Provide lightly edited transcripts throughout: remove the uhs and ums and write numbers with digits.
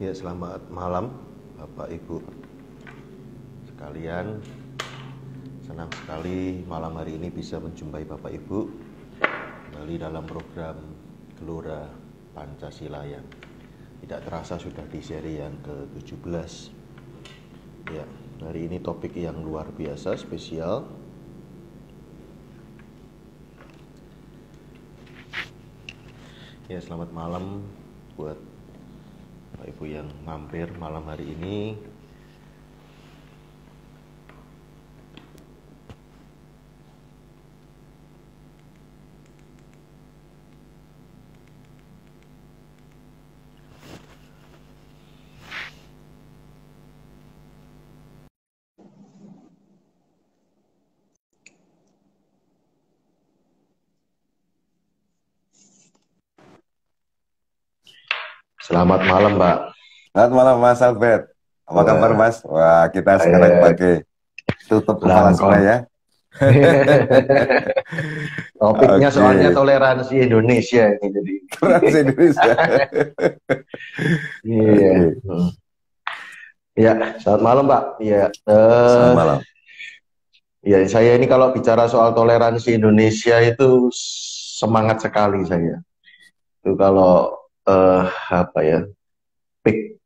Ya, selamat malam Bapak Ibu sekalian. Senang sekali malam hari ini bisa menjumpai Bapak Ibu kembali dalam program Gelora Pancasila yang tidak terasa sudah di seri yang ke-17. Ya, hari ini topik yang luar biasa, spesial. Ya, selamat malam buat Bapak Ibu yang mampir malam hari ini. Selamat malam, Mbak. Selamat malam Mas Albert. Apa kabar Wah, Mas? Wah, kita sekarang saya pakai tutup kepala semua langkon. ya. Topiknya soalnya Oke, toleransi Indonesia ini jadi. Trans Indonesia. Iya. Oke, Ya, selamat malam, Pak. Iya, selamat malam. ya saya ini kalau bicara soal toleransi Indonesia itu semangat sekali saya. Itu kalau apa ya, peak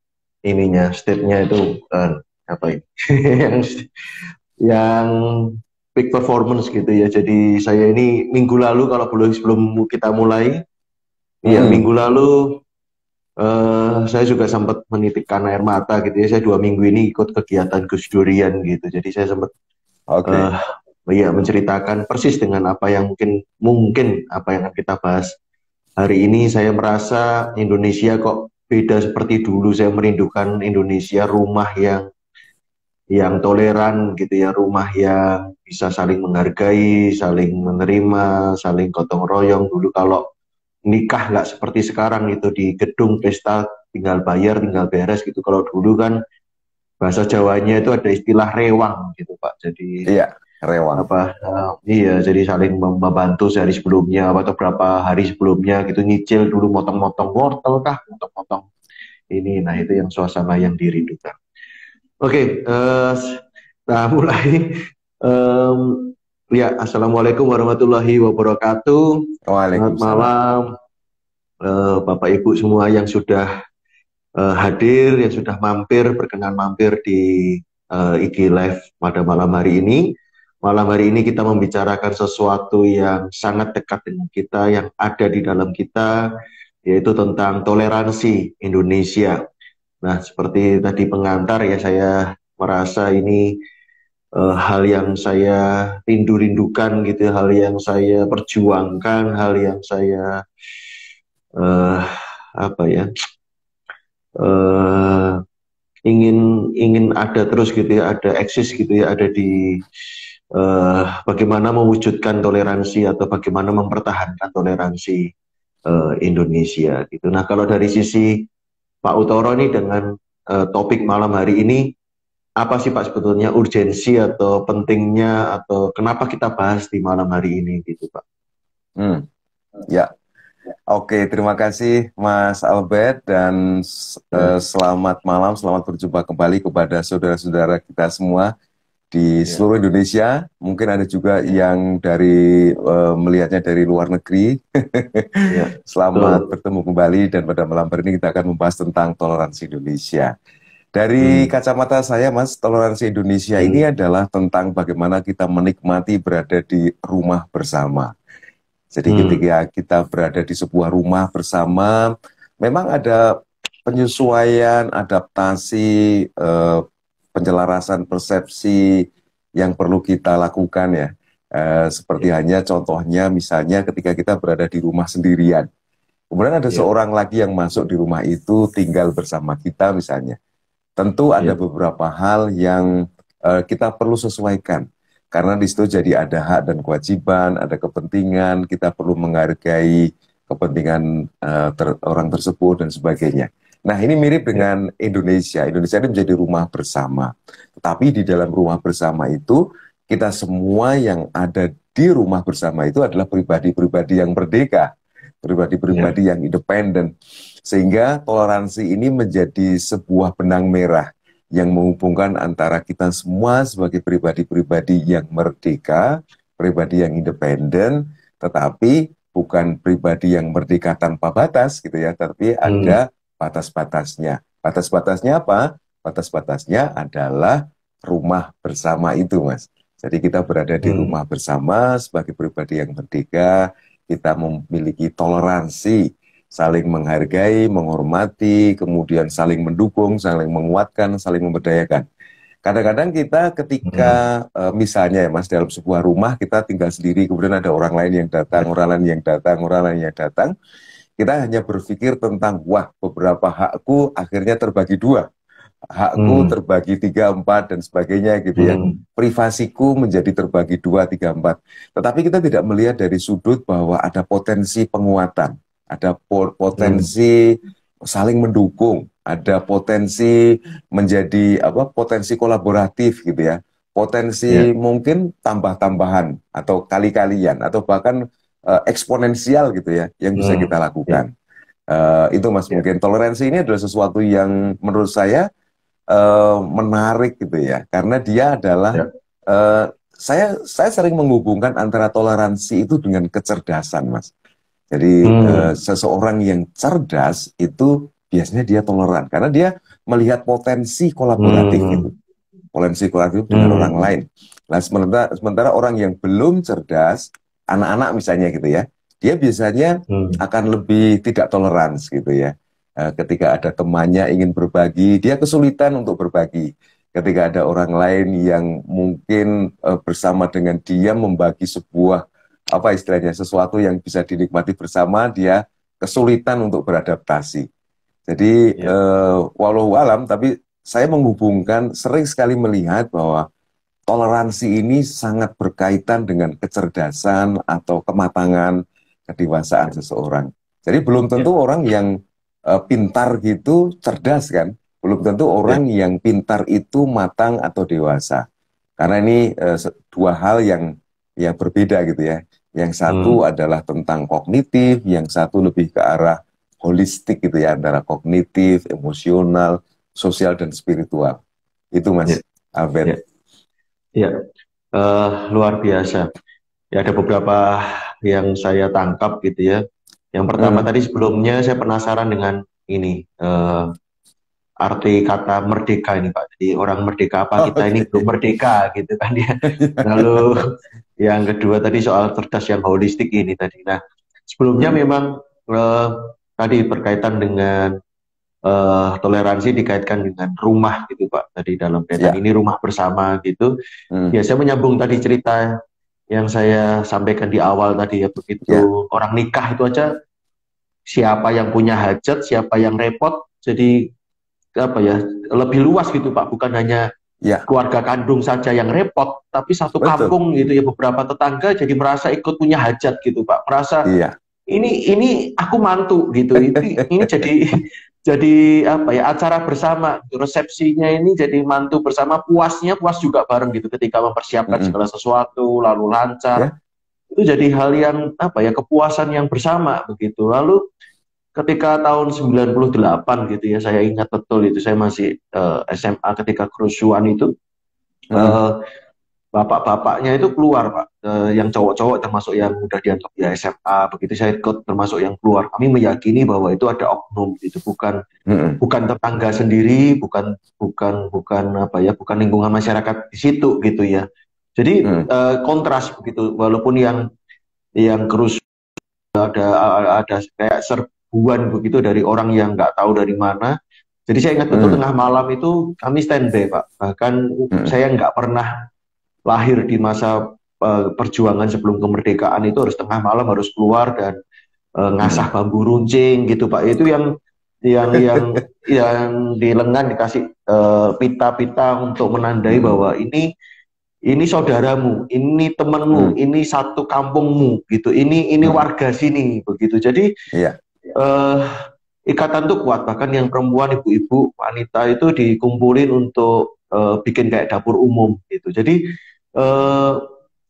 ininya, state-nya itu apa ini? yang yang peak performance gitu ya. Jadi saya ini minggu lalu kalau belum sebelum kita mulai, iya Mm-mm. minggu lalu saya juga sempat menitikkan air mata gitu ya. Saya 2 minggu ini ikut kegiatan Gus Durian gitu. Jadi saya sempat Oke, eh ya menceritakan persis dengan apa yang mungkin mungkin apa yang akan kita bahas hari ini. Saya merasa Indonesia kok beda seperti dulu. Saya merindukan Indonesia, rumah yang toleran gitu ya, rumah yang bisa saling menghargai, saling menerima, saling gotong royong. Dulu kalau nikah nggak seperti sekarang itu di gedung pesta tinggal bayar, tinggal beres gitu. Kalau dulu kan bahasa Jawanya itu ada istilah rewang gitu Pak. Jadi iya, Rewang. apa iya, jadi saling membantu sehari sebelumnya atau berapa hari sebelumnya gitu, nyicil dulu, motong-motong wortel kah, motong-motong ini. Nah, itu yang suasana yang dirindukan. Oke, nah mulai. Em, Ya, Assalamualaikum warahmatullahi wabarakatuh. Selamat Waalaikumsalam. malam, Bapak Ibu semua yang sudah hadir, yang sudah mampir, berkenan mampir di IG Live pada malam hari ini. Malam hari ini kita membicarakan sesuatu yang sangat dekat dengan kita, yang ada di dalam kita, yaitu tentang toleransi Indonesia. Nah, seperti tadi pengantar ya, saya merasa ini hal yang saya rindu-rindukan gitu, hal yang saya perjuangkan, hal yang saya eh, apa ya, eh, ingin ingin ada terus gitu ya, ada eksis gitu ya, ada di bagaimana mewujudkan toleransi atau bagaimana mempertahankan toleransi Indonesia gitu. Nah, kalau dari sisi Pak Utoro ini dengan topik malam hari ini, apa sih Pak sebetulnya urgensi atau pentingnya atau kenapa kita bahas di malam hari ini gitu Pak? Hmm, ya, oke. Terima kasih Mas Albert dan Ya, selamat malam, selamat berjumpa kembali kepada saudara-saudara kita semua di ya, seluruh Indonesia. Mungkin ada juga ya, yang dari melihatnya dari luar negeri. ya, Selamat betul. bertemu kembali dan pada malam hari ini kita akan membahas tentang toleransi Indonesia. Dari Hmm, kacamata saya, Mas, toleransi Indonesia ini hmm, adalah tentang bagaimana kita menikmati berada di rumah bersama. Jadi hmm, ketika kita berada di sebuah rumah bersama, memang ada penyesuaian, adaptasi, penjelarasan persepsi yang perlu kita lakukan ya. Seperti ya, hanya contohnya misalnya ketika kita berada di rumah sendirian. Kemudian ada ya, seorang lagi yang masuk di rumah itu tinggal bersama kita misalnya. Tentu ada ya, beberapa hal yang kita perlu sesuaikan. Karena di situ jadi ada hak dan kewajiban, ada kepentingan, kita perlu menghargai kepentingan orang tersebut dan sebagainya. Nah, ini mirip ya, dengan Indonesia. Indonesia ini menjadi rumah bersama. Tetapi di dalam rumah bersama itu, kita semua yang ada di rumah bersama itu adalah pribadi-pribadi yang merdeka. Ya. pribadi-pribadi yang independen. Sehingga toleransi ini menjadi sebuah benang merah yang menghubungkan antara kita semua sebagai pribadi-pribadi yang merdeka, pribadi yang independen, tetapi bukan pribadi yang merdeka tanpa batas gitu ya, tapi Hmm. ada batas-batasnya. Batas-batasnya apa? Batas-batasnya adalah rumah bersama itu, Mas. Jadi kita berada di Hmm. rumah bersama sebagai pribadi yang merdeka, kita memiliki toleransi, saling menghargai, menghormati, kemudian saling mendukung, saling menguatkan, saling memberdayakan. Kadang-kadang kita ketika Hmm. misalnya ya Mas, dalam sebuah rumah kita tinggal sendiri, kemudian ada orang lain yang datang, Ya. orang lain yang datang, orang lain yang datang, kita hanya berpikir tentang, wah, beberapa hakku akhirnya terbagi dua, hakku Hmm. terbagi tiga, empat, dan sebagainya gitu ya. Hmm. Privasiku menjadi terbagi dua, tiga, empat. Tetapi kita tidak melihat dari sudut bahwa ada potensi penguatan, ada Hmm. potensi saling mendukung, ada potensi menjadi apa? Potensi kolaboratif gitu ya. Potensi Ya. mungkin tambah-tambahan atau kali-kalian atau bahkan eksponensial gitu ya yang bisa Hmm. kita Ya. lakukan. Itu Mas, Ya. mungkin toleransi ini adalah sesuatu yang menurut saya menarik gitu ya, karena dia adalah Ya. saya sering menghubungkan antara toleransi itu dengan kecerdasan, Mas. Jadi Hmm. seseorang yang cerdas itu biasanya dia toleran karena dia melihat potensi kolaboratif gitu, Hmm. potensi kolaboratif dengan orang Hmm. lain. Nah, sementara orang yang belum cerdas, anak-anak misalnya gitu ya, dia biasanya Hmm. akan lebih tidak toleransi gitu ya. Ketika ada temannya ingin berbagi, dia kesulitan untuk berbagi. Ketika ada orang lain yang mungkin bersama dengan dia membagi sebuah apa istilahnya sesuatu yang bisa dinikmati bersama, dia kesulitan untuk beradaptasi. Jadi Ya. walau alam, tapi saya menghubungkan sering sekali melihat bahwa toleransi ini sangat berkaitan dengan kecerdasan atau kematangan, kedewasaan seseorang. Jadi belum Ya. tentu orang yang pintar gitu cerdas kan, belum tentu Ya. orang yang pintar itu matang atau dewasa. Karena ini dua hal yang berbeda gitu ya. Yang satu Hmm. adalah tentang kognitif, yang satu lebih ke arah holistik gitu ya, antara kognitif, emosional, sosial dan spiritual. Itu Ya. Mas Ya. Albert. Ya. Luar biasa. Ya, ada beberapa yang saya tangkap gitu ya. Yang pertama Hmm. tadi sebelumnya saya penasaran dengan ini arti kata merdeka ini Pak. Jadi orang merdeka apa kita ini Oke. belum merdeka gitu kan ya. Lalu yang kedua tadi soal cerdas yang holistik ini tadi. Nah, sebelumnya Hmm. memang eh, tadi berkaitan dengan toleransi dikaitkan dengan rumah gitu Pak. Tadi dalam kaitan Ya. ini rumah bersama gitu. Hmm. Ya, saya menyambung tadi cerita yang saya sampaikan di awal tadi ya, Ya. begitu orang nikah itu aja siapa yang punya hajat, siapa yang repot, jadi apa ya, lebih luas gitu Pak, bukan hanya Ya. keluarga kandung saja yang repot, tapi satu Betul. kampung gitu ya, beberapa tetangga jadi merasa ikut punya hajat gitu Pak, merasa Iya. ini aku mantu gitu, ini jadi jadi apa ya, acara bersama, resepsinya ini jadi mantu bersama, puas juga bareng gitu ketika mempersiapkan Mm-mm. segala sesuatu lalu lancar. Ya. Itu jadi hal yang apa ya, kepuasan yang bersama begitu. Lalu ketika tahun 98 gitu ya, saya ingat betul itu, saya masih SMA ketika kerusuhan itu, Mm-mm. eh, bapak-bapaknya itu keluar Pak. Yang cowok-cowok termasuk yang udah dianggap ya SMA begitu, saya ikut termasuk yang keluar. Kami meyakini bahwa itu ada oknum, itu bukan Mm-mm. bukan tetangga sendiri, bukan bukan bukan apa ya, bukan lingkungan masyarakat di situ gitu ya. Jadi Mm-mm. kontras begitu, walaupun yang kerusuhan ada kayak serbuan begitu dari orang yang nggak tahu dari mana. Jadi saya ingat betul Mm-mm. tengah malam itu kami standby Pak. Bahkan Mm-mm. saya nggak pernah lahir di masa perjuangan sebelum kemerdekaan itu harus tengah malam harus keluar dan ngasah Mm-mm. bambu runcing gitu Pak. Itu yang di lengan dikasih pita-pita untuk menandai Mm-mm. bahwa ini saudaramu, ini temanmu, Mm. ini satu kampungmu gitu, ini Mm-mm. warga sini begitu. Jadi Iya. eh, ikatan tuh kuat. Bahkan yang perempuan, ibu-ibu, wanita itu dikumpulin untuk bikin kayak dapur umum gitu. Jadi eh,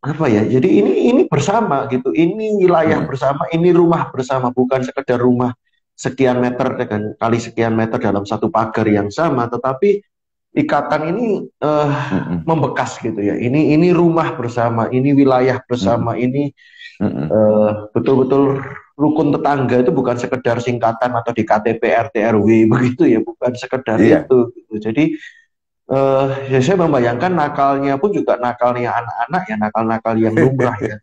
apa ya? Jadi ini bersama gitu. Ini wilayah Mm-mm. bersama, ini rumah bersama, bukan sekedar rumah sekian meter dengan kali sekian meter dalam satu pagar yang sama, tetapi ikatan ini Mm-mm. membekas gitu ya. Ini rumah bersama, ini wilayah Mm-mm. bersama, ini Mm-mm. betul-betul rukun tetangga itu bukan sekedar singkatan atau di KTP RT RW begitu ya, bukan sekedar Iya. itu gitu. Jadi ya saya membayangkan nakalnya pun juga nakalnya anak-anak ya, nakal-nakal yang lumrah ya.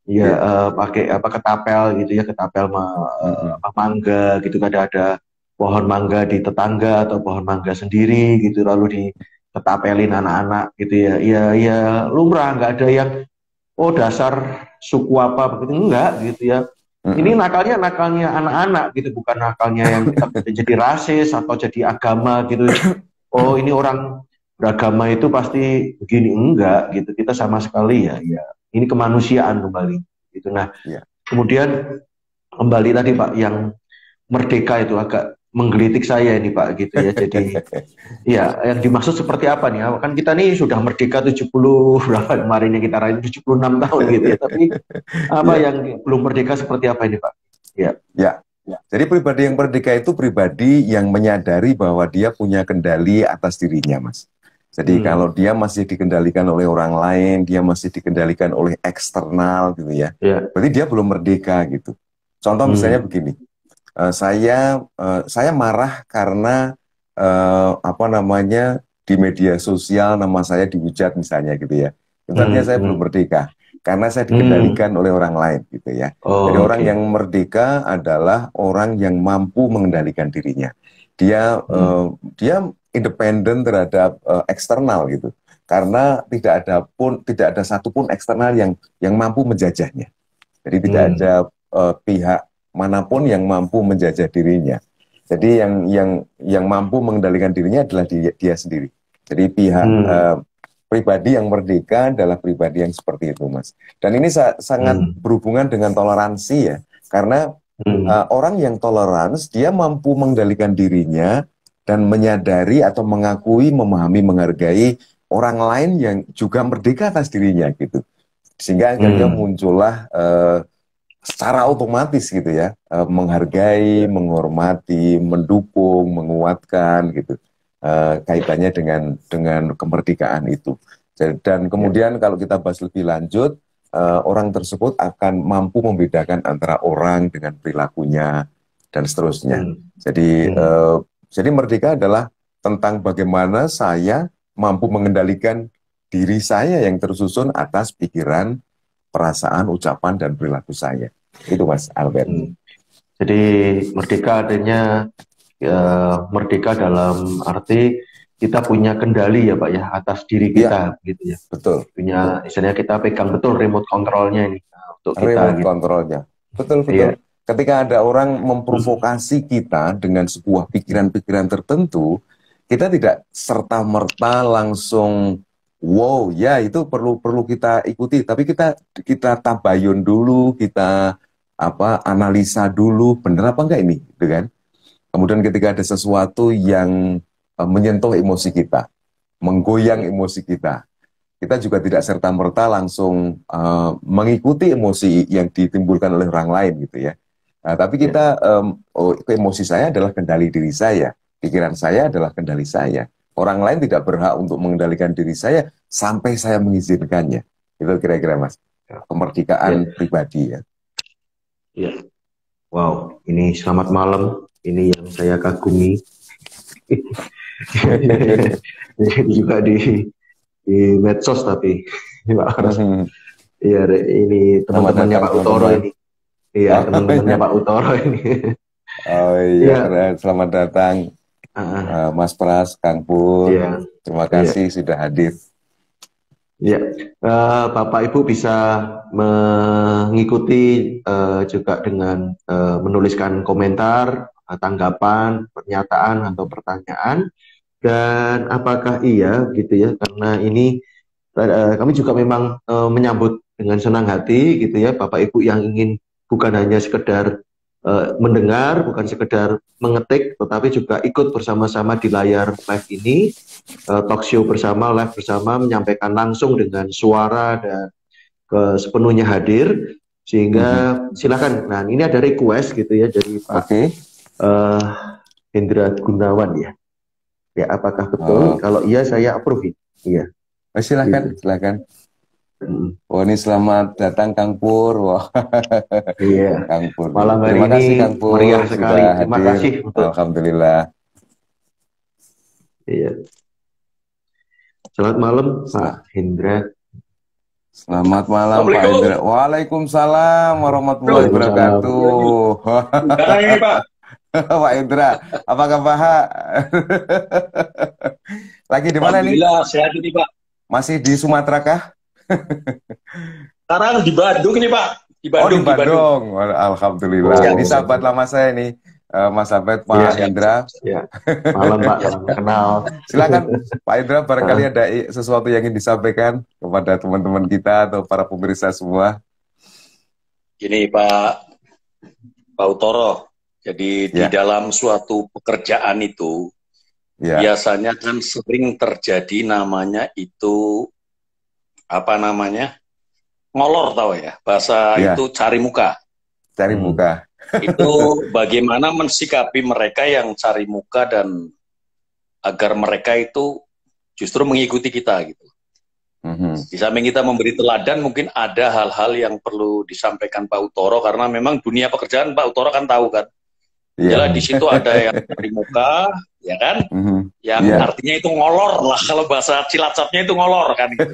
Ya Iya. pakai apa ketapel gitu ya, ketapel Mm-mm. apa, mangga gitu kan, ada pohon mangga di tetangga atau pohon mangga sendiri gitu, lalu ditetapelin anak-anak gitu ya. Ya lumrah, nggak ada yang oh dasar suku apa begitu, enggak gitu ya. Ini Mm-mm. nakalnya nakalnya anak-anak gitu, bukan nakalnya yang kita jadi rasis atau jadi agama gitu. Oh ini orang beragama itu pasti begini, enggak gitu. Kita sama sekali ya ini kemanusiaan kembali gitu. Nah, Iya. kemudian kembali tadi Pak yang merdeka itu agak menggelitik saya ini Pak gitu ya. Jadi ya yang dimaksud seperti apa nih? Kan kita nih sudah merdeka 70 berapa kemarin yang kita rayain 76 tahun gitu ya. Tapi apa Iya. yang belum merdeka seperti apa ini Pak? Ya. Ya. Jadi pribadi yang merdeka itu pribadi yang menyadari bahwa dia punya kendali atas dirinya, Mas. Jadi Hmm. kalau dia masih dikendalikan oleh orang lain, dia masih dikendalikan oleh eksternal gitu ya. Ya. Berarti dia belum merdeka gitu. Contoh misalnya Hmm. begini, saya marah karena apa namanya di media sosial nama saya dihujat misalnya gitu ya. Itu artinya Hmm. saya belum Hmm. merdeka karena saya Hmm. dikendalikan oleh orang lain gitu ya. Jadi Oh, orang oke. yang merdeka adalah orang yang mampu mengendalikan dirinya. Dia Hmm. dia independen terhadap eksternal gitu. Karena tidak ada satupun eksternal yang mampu menjajahnya. Jadi tidak ada Hmm. pihak manapun yang mampu menjajah dirinya. Jadi yang mampu mengendalikan dirinya adalah dia sendiri. Jadi pihak Hmm. pribadi yang merdeka adalah pribadi yang seperti itu, Mas. Dan ini sangat Hmm. berhubungan dengan toleransi ya, karena Hmm. orang yang tolerans dia mampu mengendalikan dirinya dan menyadari atau mengakui, memahami, menghargai orang lain yang juga merdeka atas dirinya gitu. Sehingga akhirnya Hmm. muncullah secara otomatis gitu ya, menghargai, menghormati, mendukung, menguatkan gitu, kaitannya dengan kemerdekaan itu. Dan Ya. kemudian kalau kita bahas lebih lanjut, orang tersebut akan mampu membedakan antara orang dengan perilakunya dan seterusnya. Hmm. Jadi Hmm. jadi merdeka adalah tentang bagaimana saya mampu mengendalikan diri saya yang tersusun atas pikiran, perasaan, ucapan, dan perilaku saya. Itu Mas Albert. Hmm. Jadi merdeka adanya ya, merdeka dalam arti kita punya kendali ya Pak ya atas diri Iya, kita gitu ya. betul, betul. Punya istilahnya kita pegang betul remote kontrolnya ini untuk kita Remote gitu. kontrolnya. Betul, betul. Iya. Ketika ada orang Hmm. memprovokasi kita dengan sebuah pikiran-pikiran tertentu, kita tidak serta-merta langsung wow, ya itu perlu perlu kita ikuti, tapi kita kita tabayun dulu, kita analisa dulu, benar apa enggak ini, gitu kan? Kemudian ketika ada sesuatu yang menyentuh emosi kita, menggoyang emosi kita juga tidak serta-merta langsung mengikuti emosi yang ditimbulkan oleh orang lain gitu ya. Nah, tapi Ya. kita, emosi saya adalah kendali diri saya, pikiran saya adalah kendali saya. Orang lain tidak berhak untuk mengendalikan diri saya sampai saya mengizinkannya. Itu kira-kira Mas, Ya. kemerdekaan pribadi ya. Ya. Wow, ini selamat malam. Ini yang saya kagumi. Jadi juga di medsos tapi Pak Aras. Iya, ini Selamat teman-temannya datang Pak Utoro teman-teman. ini. Iya, teman-temannya Pak Utoro ini. Oh iya, Iya, selamat datang Mas Pras, Kang Pur. iya, Terima iya, kasih sudah hadir. iya. Bapak Ibu bisa mengikuti juga dengan menuliskan komentar, tanggapan, pernyataan atau pertanyaan, dan apakah iya gitu ya, karena ini kami juga memang menyambut dengan senang hati gitu ya Bapak Ibu yang ingin bukan hanya sekedar mendengar, bukan sekedar mengetik, tetapi juga ikut bersama-sama di layar live ini, talk show bersama, live bersama, menyampaikan langsung dengan suara dan sepenuhnya hadir, sehingga silakan. Nah, ini ada request gitu ya dari Pak eh, Hendra Gunawan ya. Ya, apakah betul? Kalau iya saya approve. Iya. Silakan, Gitu. silakan. Oh, ini selamat datang Kang Pur. Wah. Iya. Kang Pur. Malam hari Terima ini kasih Kang Pur meriah sudah sekali. Terima hadir. kasih untuk. Alhamdulillah. Iya. Selamat malam Pak Hendra. Selamat malam Pak Hendra. Waalaikumsalam warahmatullahi wabarakatuh. Ini Pak. Pak Hendra, apa kabar? Lagi di mana nih? Alhamdulillah sehat ini Pak. Masih di Sumatera kah? Sekarang di Bandung ini Pak. Di Bandung. Oh, di Bandung. Alhamdulillah. Ini sahabat lama saya nih, Mas Abed, Pak Hendra. Ya. Malam Pak, salam kenal. Silakan Pak Hendra, barangkali ada sesuatu yang ingin disampaikan kepada teman-teman kita atau para pemirsa semua. Gini Pak Utoro. Jadi di dalam suatu pekerjaan itu biasanya kan sering terjadi namanya itu ngolor, tahu ya, bahasa itu cari muka. Cari muka. Itu bagaimana mensikapi mereka yang cari muka dan agar mereka itu justru mengikuti kita gitu. Di samping kita memberi teladan, mungkin ada hal-hal yang perlu disampaikan Pak Utoro, karena memang dunia pekerjaan Pak Utoro kan tahu kan. Jelas di situ ada yang cari muka, ya kan? Yang artinya itu ngolor lah, kalau bahasa Cilacapnya itu ngolor kan gitu.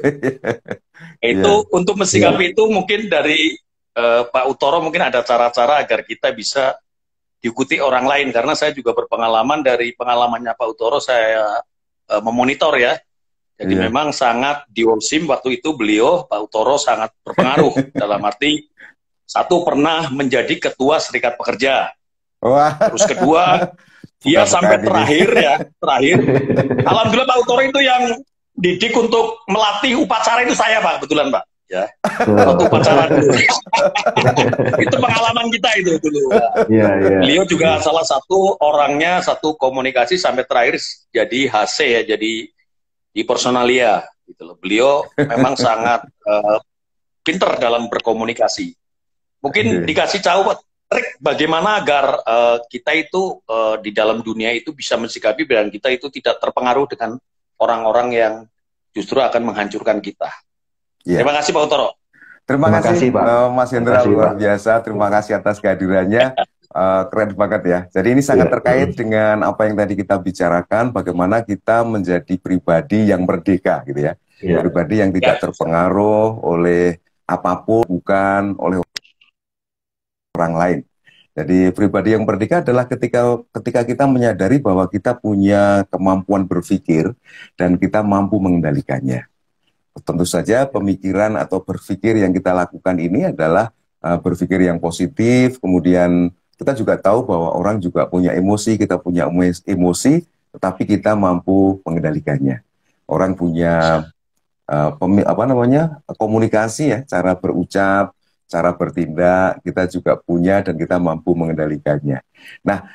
Itu untuk mensikapi itu mungkin dari Pak Utoro mungkin ada cara-cara agar kita bisa diikuti orang lain, karena saya juga berpengalaman dari pengalamannya Pak Utoro, saya memonitor ya. Jadi memang sangat di Wolsim waktu itu beliau Pak Utoro sangat berpengaruh dalam arti satu pernah menjadi ketua serikat pekerja. Terus kedua, dia sampai terakhir. Alhamdulillah Pak Utoro itu yang didik untuk melatih upacara itu saya Pak, kebetulan Pak. Ya, waktu upacara dulu. Itu pengalaman kita itu dulu. Beliau juga salah satu orangnya, satu komunikasi sampai terakhir jadi HC ya, jadi di personalia. Gitu loh. Beliau memang sangat pinter dalam berkomunikasi. Mungkin dikasih tahu trik bagaimana agar kita itu di dalam dunia itu bisa mensikapi dan kita itu tidak terpengaruh dengan orang-orang yang justru akan menghancurkan kita. Terima kasih Pak Utoro. Terima kasih Pak Mas Hendra, luar biasa. Terima kasih atas kehadirannya. Keren banget ya. Jadi ini sangat terkait dengan apa yang tadi kita bicarakan, bagaimana kita menjadi pribadi yang merdeka gitu ya. Pribadi yang tidak terpengaruh oleh apapun, bukan oleh orang lain. Jadi pribadi yang merdeka adalah ketika kita menyadari bahwa kita punya kemampuan berpikir dan kita mampu mengendalikannya. Tentu saja pemikiran atau berpikir yang kita lakukan ini adalah berpikir yang positif, kemudian kita juga tahu bahwa orang juga punya emosi, kita punya emosi, tetapi kita mampu mengendalikannya. Orang punya komunikasi ya, cara berucap, cara bertindak, kita juga punya dan kita mampu mengendalikannya. Nah,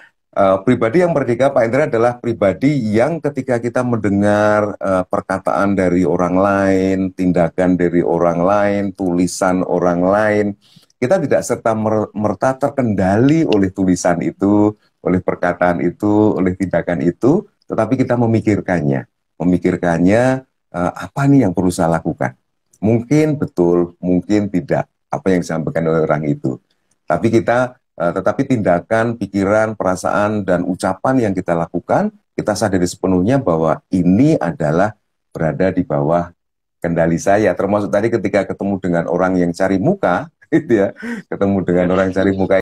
pribadi yang merdeka Pak Hendra adalah pribadi yang ketika kita mendengar perkataan dari orang lain, tindakan dari orang lain, tulisan orang lain, kita tidak serta-merta terkendali oleh tulisan itu, oleh perkataan itu, oleh tindakan itu, tetapi kita memikirkannya. Apa nih yang perlu saya lakukan? Mungkin betul, mungkin tidak, apa yang disampaikan oleh orang itu. Tetapi tindakan, pikiran, perasaan, dan ucapan yang kita lakukan, kita sadari sepenuhnya bahwa ini adalah berada di bawah kendali saya. Termasuk tadi ketika ketemu dengan orang yang cari muka, gitu ya, ketemu dengan orang yang cari muka.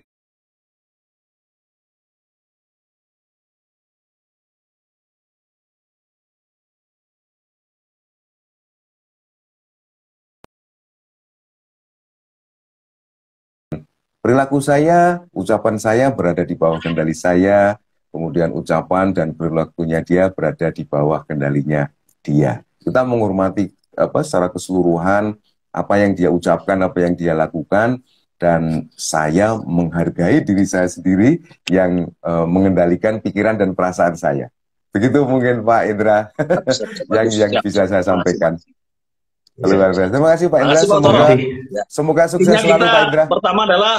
Perilaku saya, ucapan saya berada di bawah kendali saya, kemudian ucapan dan perilakunya dia berada di bawah kendalinya dia. Kita menghormati secara keseluruhan apa yang dia ucapkan, apa yang dia lakukan, dan saya menghargai diri saya sendiri yang mengendalikan pikiran dan perasaan saya. Begitu mungkin Pak Indra yang bisa saya sampaikan. Luar biasa. Terima kasih Pak Indra. Makasih, Pak Semoga Toro. semoga sukses Intinya selalu kita Pak Indra. pertama adalah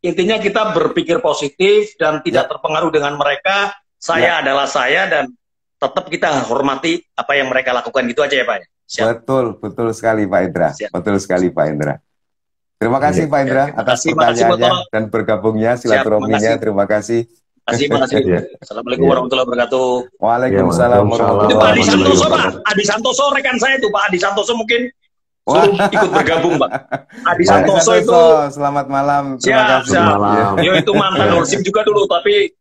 intinya kita berpikir positif dan tidak terpengaruh dengan mereka. Saya adalah saya dan tetap kita hormati apa yang mereka lakukan, gitu aja ya Pak. Siap. Betul sekali Pak Indra. Siap. Betul sekali Pak Indra. Terima kasih Pak Indra atas pertanyaannya dan bergabungnya, silaturahminya. Terima kasih. Makasih. Assalamualaikum warahmatullahi wabarakatuh. Waalaikumsalam Itu Pak Adi warahmatullahi Santoso, Pak. wabarakatuh. Adi Santoso rekan saya itu, Pak Adi Santoso mungkin suruh ikut bergabung, Pak. Adi Santoso itu. Selamat malam. Terima kasih. Malam. Beliau itu mantan Orsim juga dulu, tapi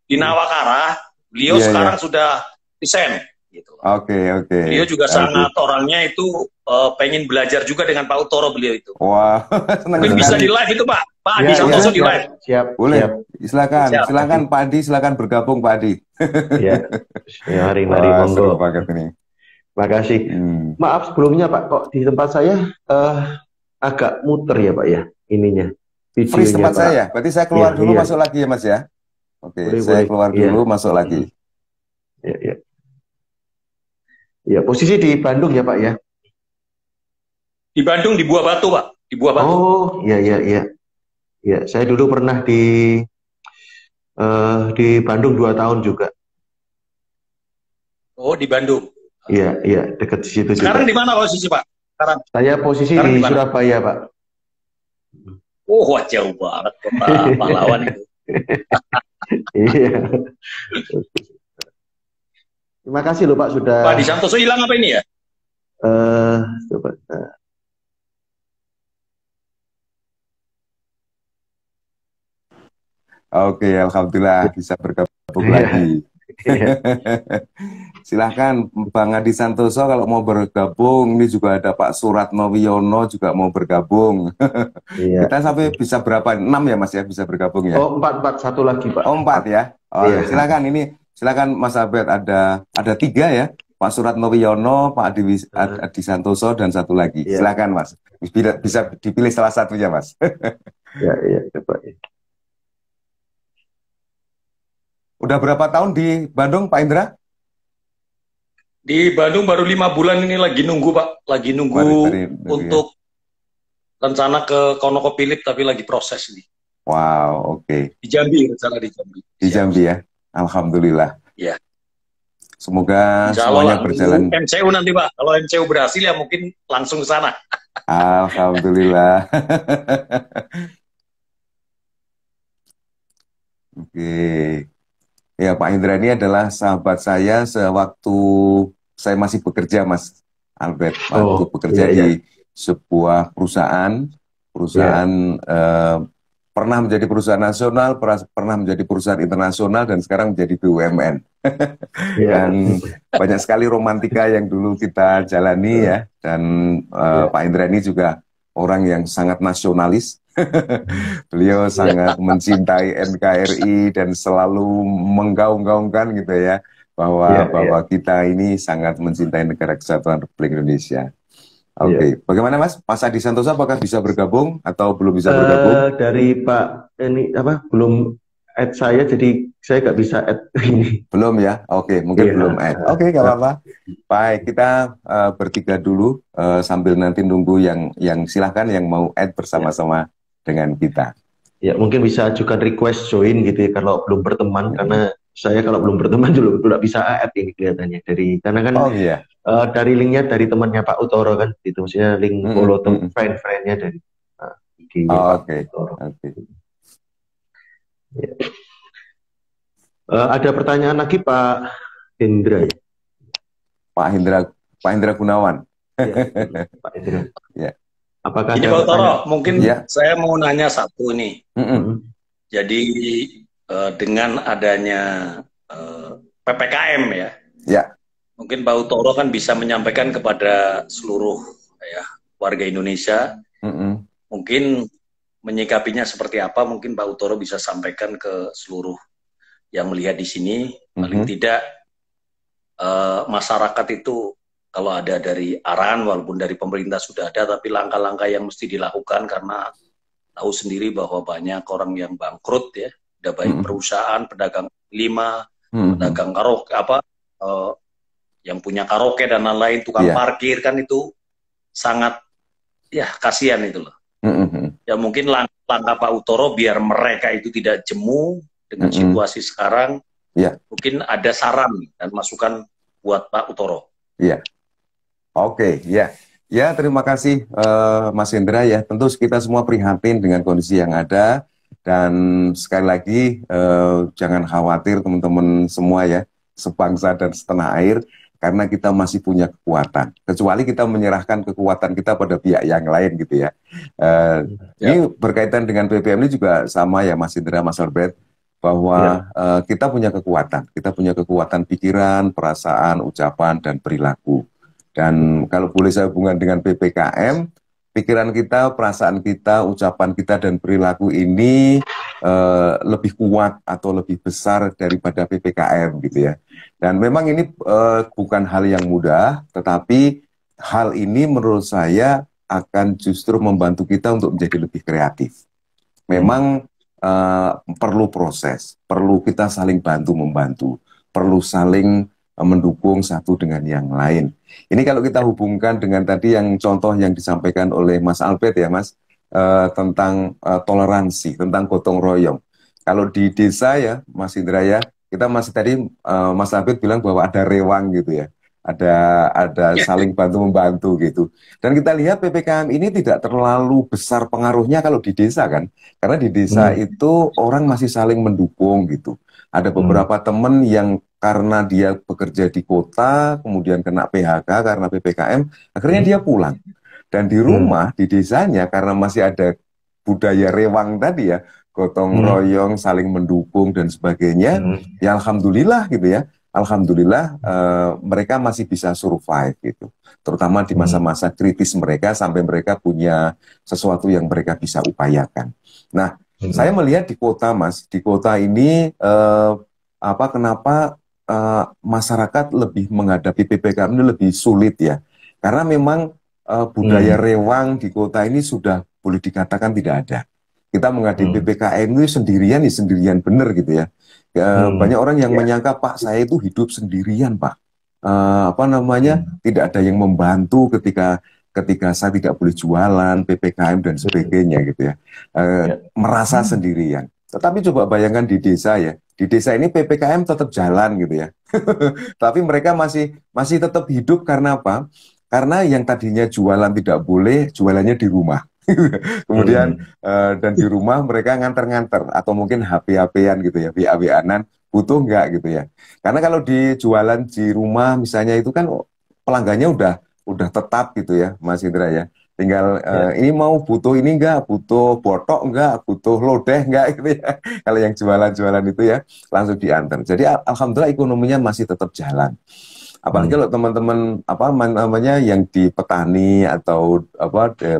di Nawakara. Beliau sekarang sudah resign. Gitu. Oke. Beliau juga sangat orangnya itu pengen belajar juga dengan Pak Utoro, beliau itu. Wah, mungkin bisa di live itu Pak. Pak Adi Santoso di live. Siap. Boleh. Silakan Pak Adi, silakan bergabung Pak Adi. Ya, mari Wah, monggo. seru banget ini. Makasih. Maaf sebelumnya Pak, kok di tempat saya agak muter ya Pak ya ininya. Freeze tempat saya. Berarti saya keluar dulu masuk lagi ya Mas ya. Oke, saya keluar dulu masuk lagi. Ya. Ya, posisi di Bandung ya Pak ya. Di Bandung, di Buah Batu Pak. Di Buah Batu. Oh, iya. Ya, saya dulu pernah di Bandung 2 tahun juga. Oh, di Bandung. Iya, dekat di situ. Sekarang juga. di mana posisi Pak? Saya posisi di Surabaya Pak. Oh, wah, jauh banget kota pahlawan itu. Iya. Terima kasih loh Pak sudah. Pak Adi Santoso hilang apa ini ya? Coba. Oke, alhamdulillah bisa bergabung lagi. Silahkan Bang Adi Santoso kalau mau bergabung. Ini juga ada Pak Suratno Wiono juga mau bergabung. Kita sampai bisa berapa? 6 ya Mas ya bisa bergabung ya? Oh 4 satu lagi Pak. Oh 4 ya? Oh silakan Mas Abed, ada 3 ya? Pak Suratno Wiono, Pak Adi Santoso dan satu lagi. Silakan Mas. Bisa dipilih salah satunya Mas. Iya coba. Udah berapa tahun di Bandung, Pak Indra? Di Bandung baru 5 bulan ini, lagi nunggu Pak. Lagi nunggu untuk rencana ke Konokopilip, tapi lagi proses ini. Wow, oke. Di Jambi, rencana di Jambi. Di Jambi ya? Alhamdulillah. Ya. Semoga semuanya berjalan. MCU nanti Pak. Kalau MCU berhasil ya mungkin langsung ke sana. Alhamdulillah. Oke. Ya, Pak Indra ini adalah sahabat saya sewaktu saya masih bekerja, Mas Albert. Waktu bekerja di sebuah perusahaan pernah menjadi perusahaan nasional, pernah menjadi perusahaan internasional, dan sekarang menjadi BUMN. Dan banyak sekali romantika yang dulu kita jalani ya. Dan Pak Indra ini juga orang yang sangat nasionalis. Beliau sangat mencintai NKRI dan selalu menggaung-gaungkan gitu ya bahwa kita ini sangat mencintai Negara Kesatuan Republik Indonesia. Oke. Bagaimana Mas Adi Santoso, apakah bisa bergabung atau belum bisa bergabung? Dari Pak ini belum add saya, jadi saya nggak bisa add ini. Belum ya? Oke, mungkin belum add. Oke, nggak apa-apa. Baik, kita bertiga dulu sambil nanti nunggu yang silahkan yang mau add bersama-sama dengan kita. Ya, mungkin bisa ajukan request join gitu ya kalau belum berteman, karena saya kalau belum berteman dulu tidak bisa add ini kelihatannya karena kan dari linknya dari temannya Pak Utoro kan, itu maksudnya link follow friend-friendnya dari Oke. Ada pertanyaan lagi Pak Hendra. Pak Hendra Gunawan. Pak Hendra. Ya. Apakah ini Pak Toro, mungkin saya mau nanya satu nih. Jadi dengan adanya PPKM ya, mungkin Pak Utoro kan bisa menyampaikan kepada seluruh warga Indonesia, mungkin menyikapinya seperti apa, mungkin Pak Utoro bisa sampaikan ke seluruh yang melihat di sini. Paling tidak masyarakat itu kalau ada dari arahan, walaupun dari pemerintah sudah ada, tapi langkah-langkah yang mesti dilakukan, karena tahu sendiri bahwa banyak orang yang bangkrut ya, ada baik perusahaan, pedagang pedagang karaoke, yang punya karaoke dan lain-lain, tukang parkir kan itu sangat ya kasihan itu loh. Ya mungkin langkah Pak Utoro biar mereka itu tidak jemu dengan situasi sekarang, mungkin ada saran dan masukan buat Pak Utoro. Iya. Oke, ya. Ya, terima kasih Mas Hendra ya. Tentu kita semua prihatin dengan kondisi yang ada, dan sekali lagi jangan khawatir teman-teman semua ya, sebangsa dan setanah air, karena kita masih punya kekuatan. Kecuali kita menyerahkan kekuatan kita pada pihak yang lain gitu ya. Ini berkaitan dengan BBM ini juga sama ya Mas Indra, Mas Albert, bahwa kita punya kekuatan. Kita punya kekuatan pikiran, perasaan, ucapan, dan perilaku. Dan kalau boleh saya hubungkan dengan PPKM, pikiran kita, perasaan kita, ucapan kita, dan perilaku ini lebih kuat atau lebih besar daripada PPKM gitu ya. Dan memang ini bukan hal yang mudah, tetapi hal ini menurut saya akan justru membantu kita untuk menjadi lebih kreatif. Memang perlu proses, perlu kita saling bantu-membantu, perlu saling mendukung satu dengan yang lain. Ini kalau kita hubungkan dengan tadi yang contoh yang disampaikan oleh Mas Albert ya Mas, tentang toleransi, tentang gotong royong. Kalau di desa ya Mas Indra ya, kita masih tadi Mas Albert bilang bahwa ada rewang gitu ya, ada saling bantu-membantu gitu. Dan kita lihat PPKM ini tidak terlalu besar pengaruhnya kalau di desa kan, karena di desa itu orang masih saling mendukung gitu. Ada beberapa teman yang karena dia bekerja di kota, kemudian kena PHK karena PPKM, akhirnya dia pulang. Dan di rumah, di desanya, karena masih ada budaya rewang tadi ya, gotong royong, saling mendukung, dan sebagainya, ya alhamdulillah gitu ya. Alhamdulillah mereka masih bisa survive gitu. Terutama di masa-masa kritis mereka, sampai mereka punya sesuatu yang mereka bisa upayakan. Nah, saya melihat di kota Mas, di kota ini kenapa masyarakat lebih menghadapi PPKM ini lebih sulit ya, karena memang budaya rewang di kota ini sudah boleh dikatakan tidak ada. Kita menghadapi PPKM ini sendirian benar gitu ya. Banyak orang yang menyangka, Pak, saya itu hidup sendirian, Pak. Tidak ada yang membantu ketika saya tidak boleh jualan, PPKM dan sebagainya gitu ya. Merasa sendirian. Tetapi coba bayangkan di desa ya. Di desa ini PPKM tetap jalan gitu ya. Tapi mereka masih tetap hidup karena apa? Karena yang tadinya jualan tidak boleh, jualannya di rumah. Kemudian dan di rumah mereka nganter-nganter atau mungkin HP-HP-an gitu ya, WA-WA-an, butuh nggak gitu ya. Karena kalau di jualan di rumah misalnya itu kan pelanggannya udah tetap gitu ya, Mas Indra ya. Tinggal ini mau butuh ini enggak, butuh botok enggak, butuh lodeh enggak gitu ya. Kalau yang jualan-jualan itu ya langsung diantar. Jadi alhamdulillah ekonominya masih tetap jalan. Apalagi kalau teman-teman yang di petani atau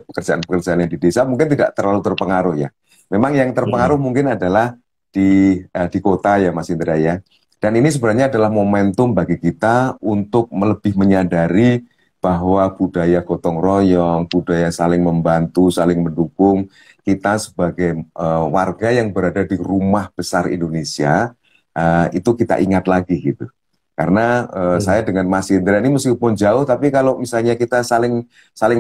pekerjaan-pekerjaan yang di desa mungkin tidak terlalu terpengaruh ya. Memang yang terpengaruh mungkin adalah di kota ya Mas Indra ya. Dan ini sebenarnya adalah momentum bagi kita untuk lebih menyadari bahwa budaya gotong royong, budaya saling membantu, saling mendukung, kita sebagai warga yang berada di rumah besar Indonesia, itu kita ingat lagi gitu. Karena saya dengan Mas Indra ini meskipun jauh, tapi kalau misalnya kita saling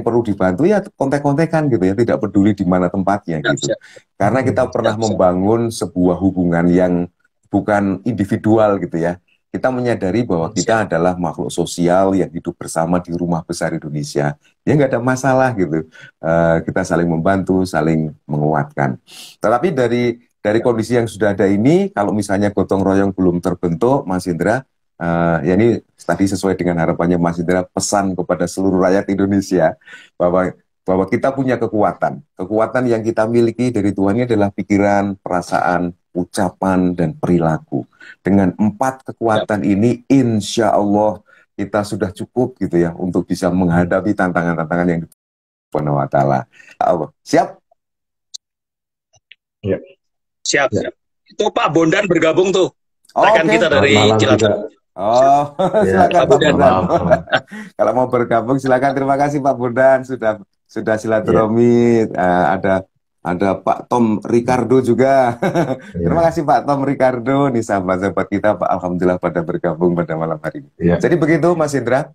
perlu dibantu ya kontek-kontekan gitu ya, tidak peduli di mana tempatnya gitu. Karena kita pernah membangun sebuah hubungan yang bukan individual gitu ya. Kita menyadari bahwa kita adalah makhluk sosial yang hidup bersama di rumah besar Indonesia. Ya nggak ada masalah gitu. Kita saling membantu, saling menguatkan. Tetapi dari kondisi yang sudah ada ini, kalau misalnya gotong royong belum terbentuk, Mas Indra, ya ini tadi sesuai dengan harapannya Mas Indra, pesan kepada seluruh rakyat Indonesia bahwa kita punya kekuatan yang kita miliki dari Tuhan ini adalah pikiran, perasaan, ucapan, dan perilaku. Dengan 4 kekuatan ini, insya Allah kita sudah cukup gitu ya untuk bisa menghadapi tantangan-tantangan yang Subhanahu wa Ta'ala. Siap? Ya. Siap. Itu Pak Bondan bergabung tuh. Rekan kita dari Cilacap. Silakan Pak Bondan. Kalau mau bergabung silakan. Terima kasih Pak Bondan sudah silaturahmi. Ada Pak Tom Ricardo juga. Terima kasih Pak Tom Ricardo. Nih sahabat-sahabat kita Pak, alhamdulillah pada bergabung pada malam hari ini. Jadi begitu Mas Indra.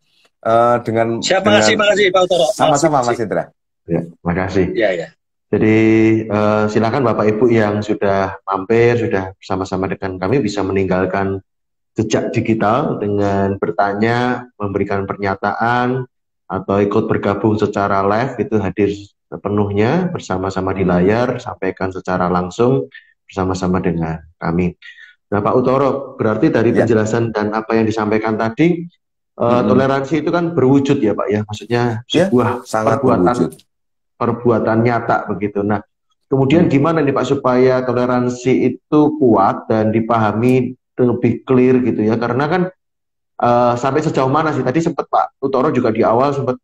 dengan Siap, makasih Pak Utoro. Sama-sama Mas Indra. Ya, makasih. Ya. Jadi silakan Bapak Ibu yang sudah mampir, sudah bersama-sama dengan kami bisa meninggalkan jejak digital dengan bertanya, memberikan pernyataan, atau ikut bergabung secara live, itu hadir sepenuhnya bersama-sama di layar, sampaikan secara langsung bersama-sama dengan kami. Nah Pak Utoro, berarti dari penjelasan dan apa yang disampaikan tadi, toleransi itu kan berwujud ya Pak ya, maksudnya sebuah perbuatan nyata begitu. Nah, kemudian gimana nih Pak supaya toleransi itu kuat dan dipahami lebih clear gitu ya? Karena kan sampai sejauh mana sih? Tadi sempat Pak Utoro juga di awal sempat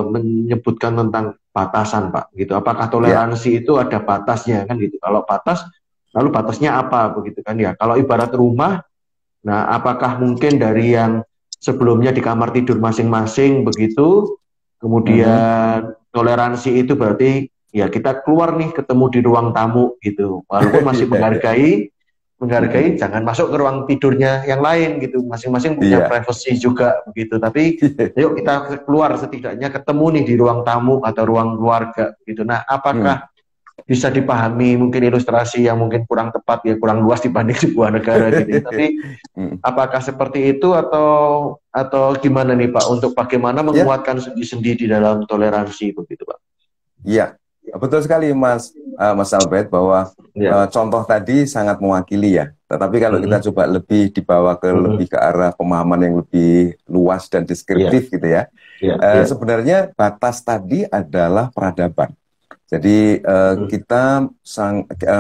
menyebutkan tentang batasan Pak, gitu. Apakah toleransi itu ada batasnya kan gitu? Kalau batas, lalu batasnya apa begitu kan ya? Kalau ibarat rumah, nah apakah mungkin dari yang sebelumnya di kamar tidur masing-masing begitu, kemudian toleransi itu berarti ya kita keluar nih ketemu di ruang tamu gitu, walaupun masih menghargai jangan masuk ke ruang tidurnya yang lain gitu, masing-masing punya privacy juga begitu, tapi yuk kita keluar setidaknya ketemu nih di ruang tamu atau ruang keluarga gitu. Nah apakah bisa dipahami mungkin ilustrasi yang mungkin kurang tepat ya, kurang luas dibanding sebuah negara gitu, tapi apakah seperti itu atau gimana nih Pak untuk bagaimana menguatkan sendi-sendi di dalam toleransi begitu Pak? Iya, betul sekali Mas Albert bahwa contoh tadi sangat mewakili ya. Tetapi kalau kita coba lebih dibawa ke lebih ke arah pemahaman yang lebih luas dan deskriptif gitu ya. Sebenarnya batas tadi adalah peradaban. Jadi kita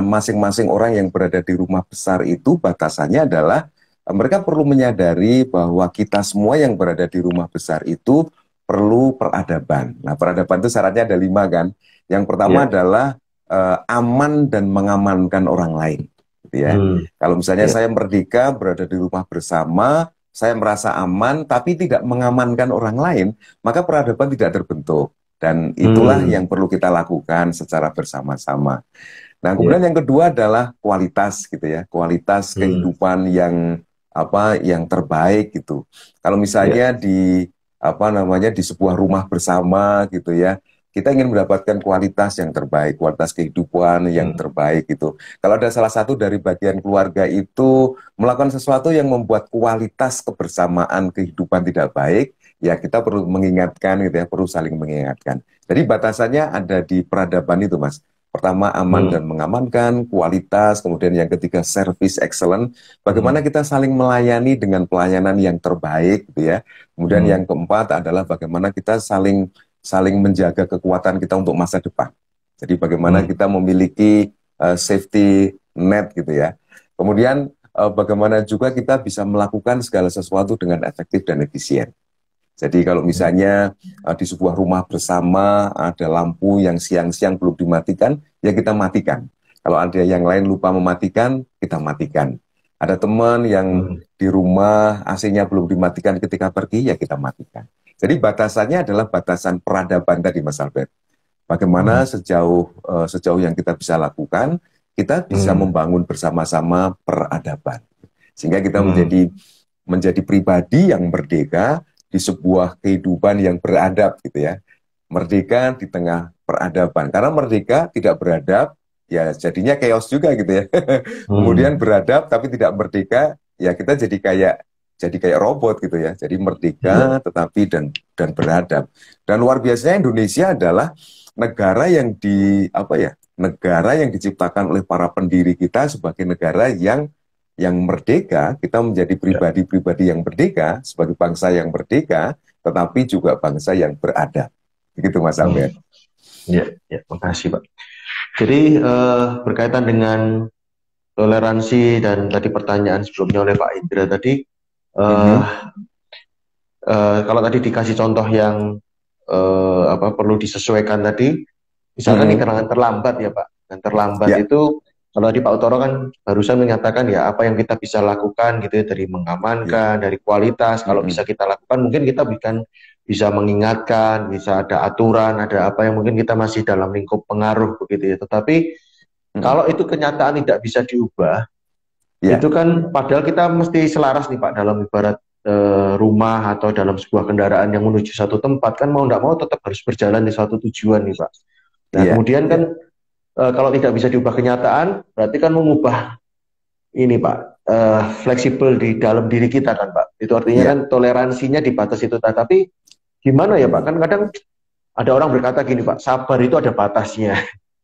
masing-masing orang yang berada di rumah besar itu batasannya adalah mereka perlu menyadari bahwa kita semua yang berada di rumah besar itu perlu peradaban. Nah, peradaban itu syaratnya ada 5 kan. Yang pertama adalah aman dan mengamankan orang lain. Gitu ya. Kalau misalnya saya merdeka berada di rumah bersama, saya merasa aman tapi tidak mengamankan orang lain, maka peradaban tidak terbentuk. Dan itulah yang perlu kita lakukan secara bersama-sama. Nah, kemudian yang kedua adalah kualitas gitu ya, kualitas kehidupan yang terbaik gitu. Kalau misalnya di sebuah rumah bersama gitu ya, kita ingin mendapatkan kualitas yang terbaik, kualitas kehidupan yang terbaik gitu. Kalau ada salah satu dari bagian keluarga itu melakukan sesuatu yang membuat kualitas kebersamaan kehidupan tidak baik, ya kita perlu mengingatkan gitu ya, perlu saling mengingatkan. Jadi batasannya ada di peradaban itu Mas. Pertama aman dan mengamankan, kualitas, kemudian yang ketiga service excellent. Bagaimana kita saling melayani dengan pelayanan yang terbaik gitu ya. Kemudian yang keempat adalah bagaimana kita saling menjaga kekuatan kita untuk masa depan. Jadi bagaimana kita memiliki safety net gitu ya. Kemudian bagaimana juga kita bisa melakukan segala sesuatu dengan efektif dan efisien. Jadi kalau misalnya di sebuah rumah bersama ada lampu yang siang-siang belum dimatikan, ya kita matikan. Kalau ada yang lain lupa mematikan, kita matikan. Ada teman yang di rumah AC-nya belum dimatikan ketika pergi, ya kita matikan. Jadi batasannya adalah batasan peradaban tadi Mas Albert. Bagaimana sejauh yang kita bisa lakukan, kita bisa membangun bersama-sama peradaban. Sehingga kita menjadi pribadi yang merdeka, di sebuah kehidupan yang beradab gitu ya. Merdeka di tengah peradaban. Karena merdeka tidak beradab, ya jadinya chaos juga gitu ya. Kemudian beradab tapi tidak merdeka, ya kita jadi kayak robot gitu ya. Jadi merdeka tetapi dan beradab. Dan luar biasanya Indonesia adalah negara yang diciptakan oleh para pendiri kita sebagai negara yang merdeka, kita menjadi pribadi-pribadi yang merdeka, sebagai bangsa yang merdeka, tetapi juga bangsa yang beradab. Begitu Mas Albert. Ya, makasih Pak. Jadi berkaitan dengan toleransi dan tadi pertanyaan sebelumnya oleh Pak Indra tadi, kalau tadi dikasih contoh yang perlu disesuaikan tadi, misalkan nih keterangan terlambat ya Pak, dan terlambat itu kalau di Pak Utoro kan barusan menyatakan ya apa yang kita bisa lakukan gitu ya, dari mengamankan, dari kualitas, kalau bisa kita lakukan mungkin kita bisa mengingatkan, bisa ada aturan, ada apa yang mungkin kita masih dalam lingkup pengaruh begitu ya. Tetapi kalau itu kenyataan tidak bisa diubah, itu kan padahal kita mesti selaras nih Pak dalam ibarat rumah atau dalam sebuah kendaraan yang menuju satu tempat kan mau nggak mau tetap harus berjalan di suatu tujuan nih Pak. Nah Iya, kemudian iya, kan kalau tidak bisa diubah kenyataan berarti kan mengubah ini Pak, fleksibel di dalam diri kita kan Pak. Itu artinya kan iya. toleransinya di batas itu. Tapi gimana ya Pak? Kan kadang ada orang berkata gini Pak, sabar itu ada batasnya.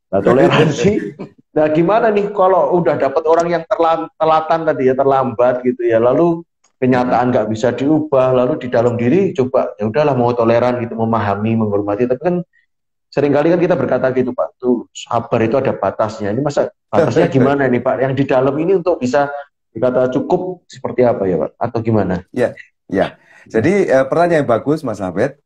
Nah, toleransi. Nah, gimana nih kalau udah dapat orang yang telatan tadi ya, terlambat gitu ya, lalu kenyataan nggak bisa diubah, lalu di dalam diri coba ya udahlah mau toleran gitu, memahami, menghormati, tapi kan seringkali kan kita berkata gitu Pak, tuh sabar itu ada batasnya. Ini masa batasnya gimana nih Pak? Yang di dalam ini untuk bisa dikata cukup seperti apa ya Pak? Atau gimana? Ya, ya. Jadi pertanyaan yang bagus, Mas Abed,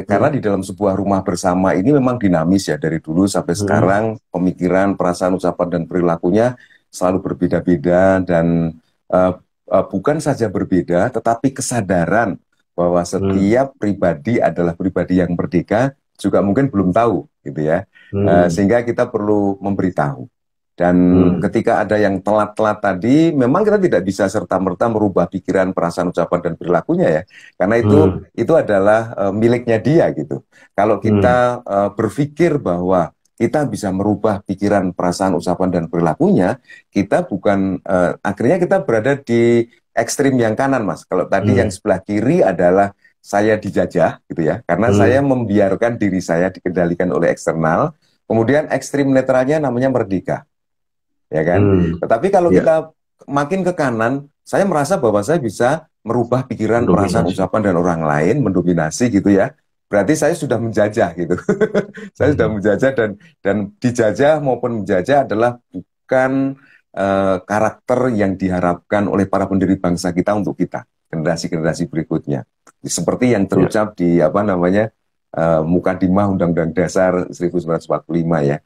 karena di dalam sebuah rumah bersama ini memang dinamis ya dari dulu sampai sekarang pemikiran, perasaan, ucapan dan perilakunya selalu berbeda-beda dan bukan saja berbeda, tetapi kesadaran bahwa setiap pribadi adalah pribadi yang merdeka juga mungkin belum tahu, gitu ya. Sehingga kita perlu memberitahu. Dan ketika ada yang telat-telat tadi, memang kita tidak bisa serta-merta merubah pikiran, perasaan, ucapan, dan perilakunya ya. Karena itu adalah miliknya dia gitu. Kalau kita berpikir bahwa kita bisa merubah pikiran, perasaan, ucapan, dan perilakunya, kita bukan, akhirnya kita berada di ekstrim yang kanan, Mas. Kalau tadi yang sebelah kiri adalah saya dijajah gitu ya, karena saya membiarkan diri saya dikendalikan oleh eksternal, kemudian ekstrim netralnya namanya merdeka. Ya kan? Tetapi kalau kita makin ke kanan, saya merasa bahwa saya bisa merubah pikiran, perasaan, ucapan dan orang lain, mendominasi gitu ya. Berarti saya sudah menjajah gitu. Saya sudah menjajah dan dijajah maupun menjajah adalah bukan karakter yang diharapkan oleh para pendiri bangsa kita untuk kita, generasi-generasi berikutnya. Seperti yang terucap di apa namanya Mukadimah Undang-Undang Dasar 1945 ya.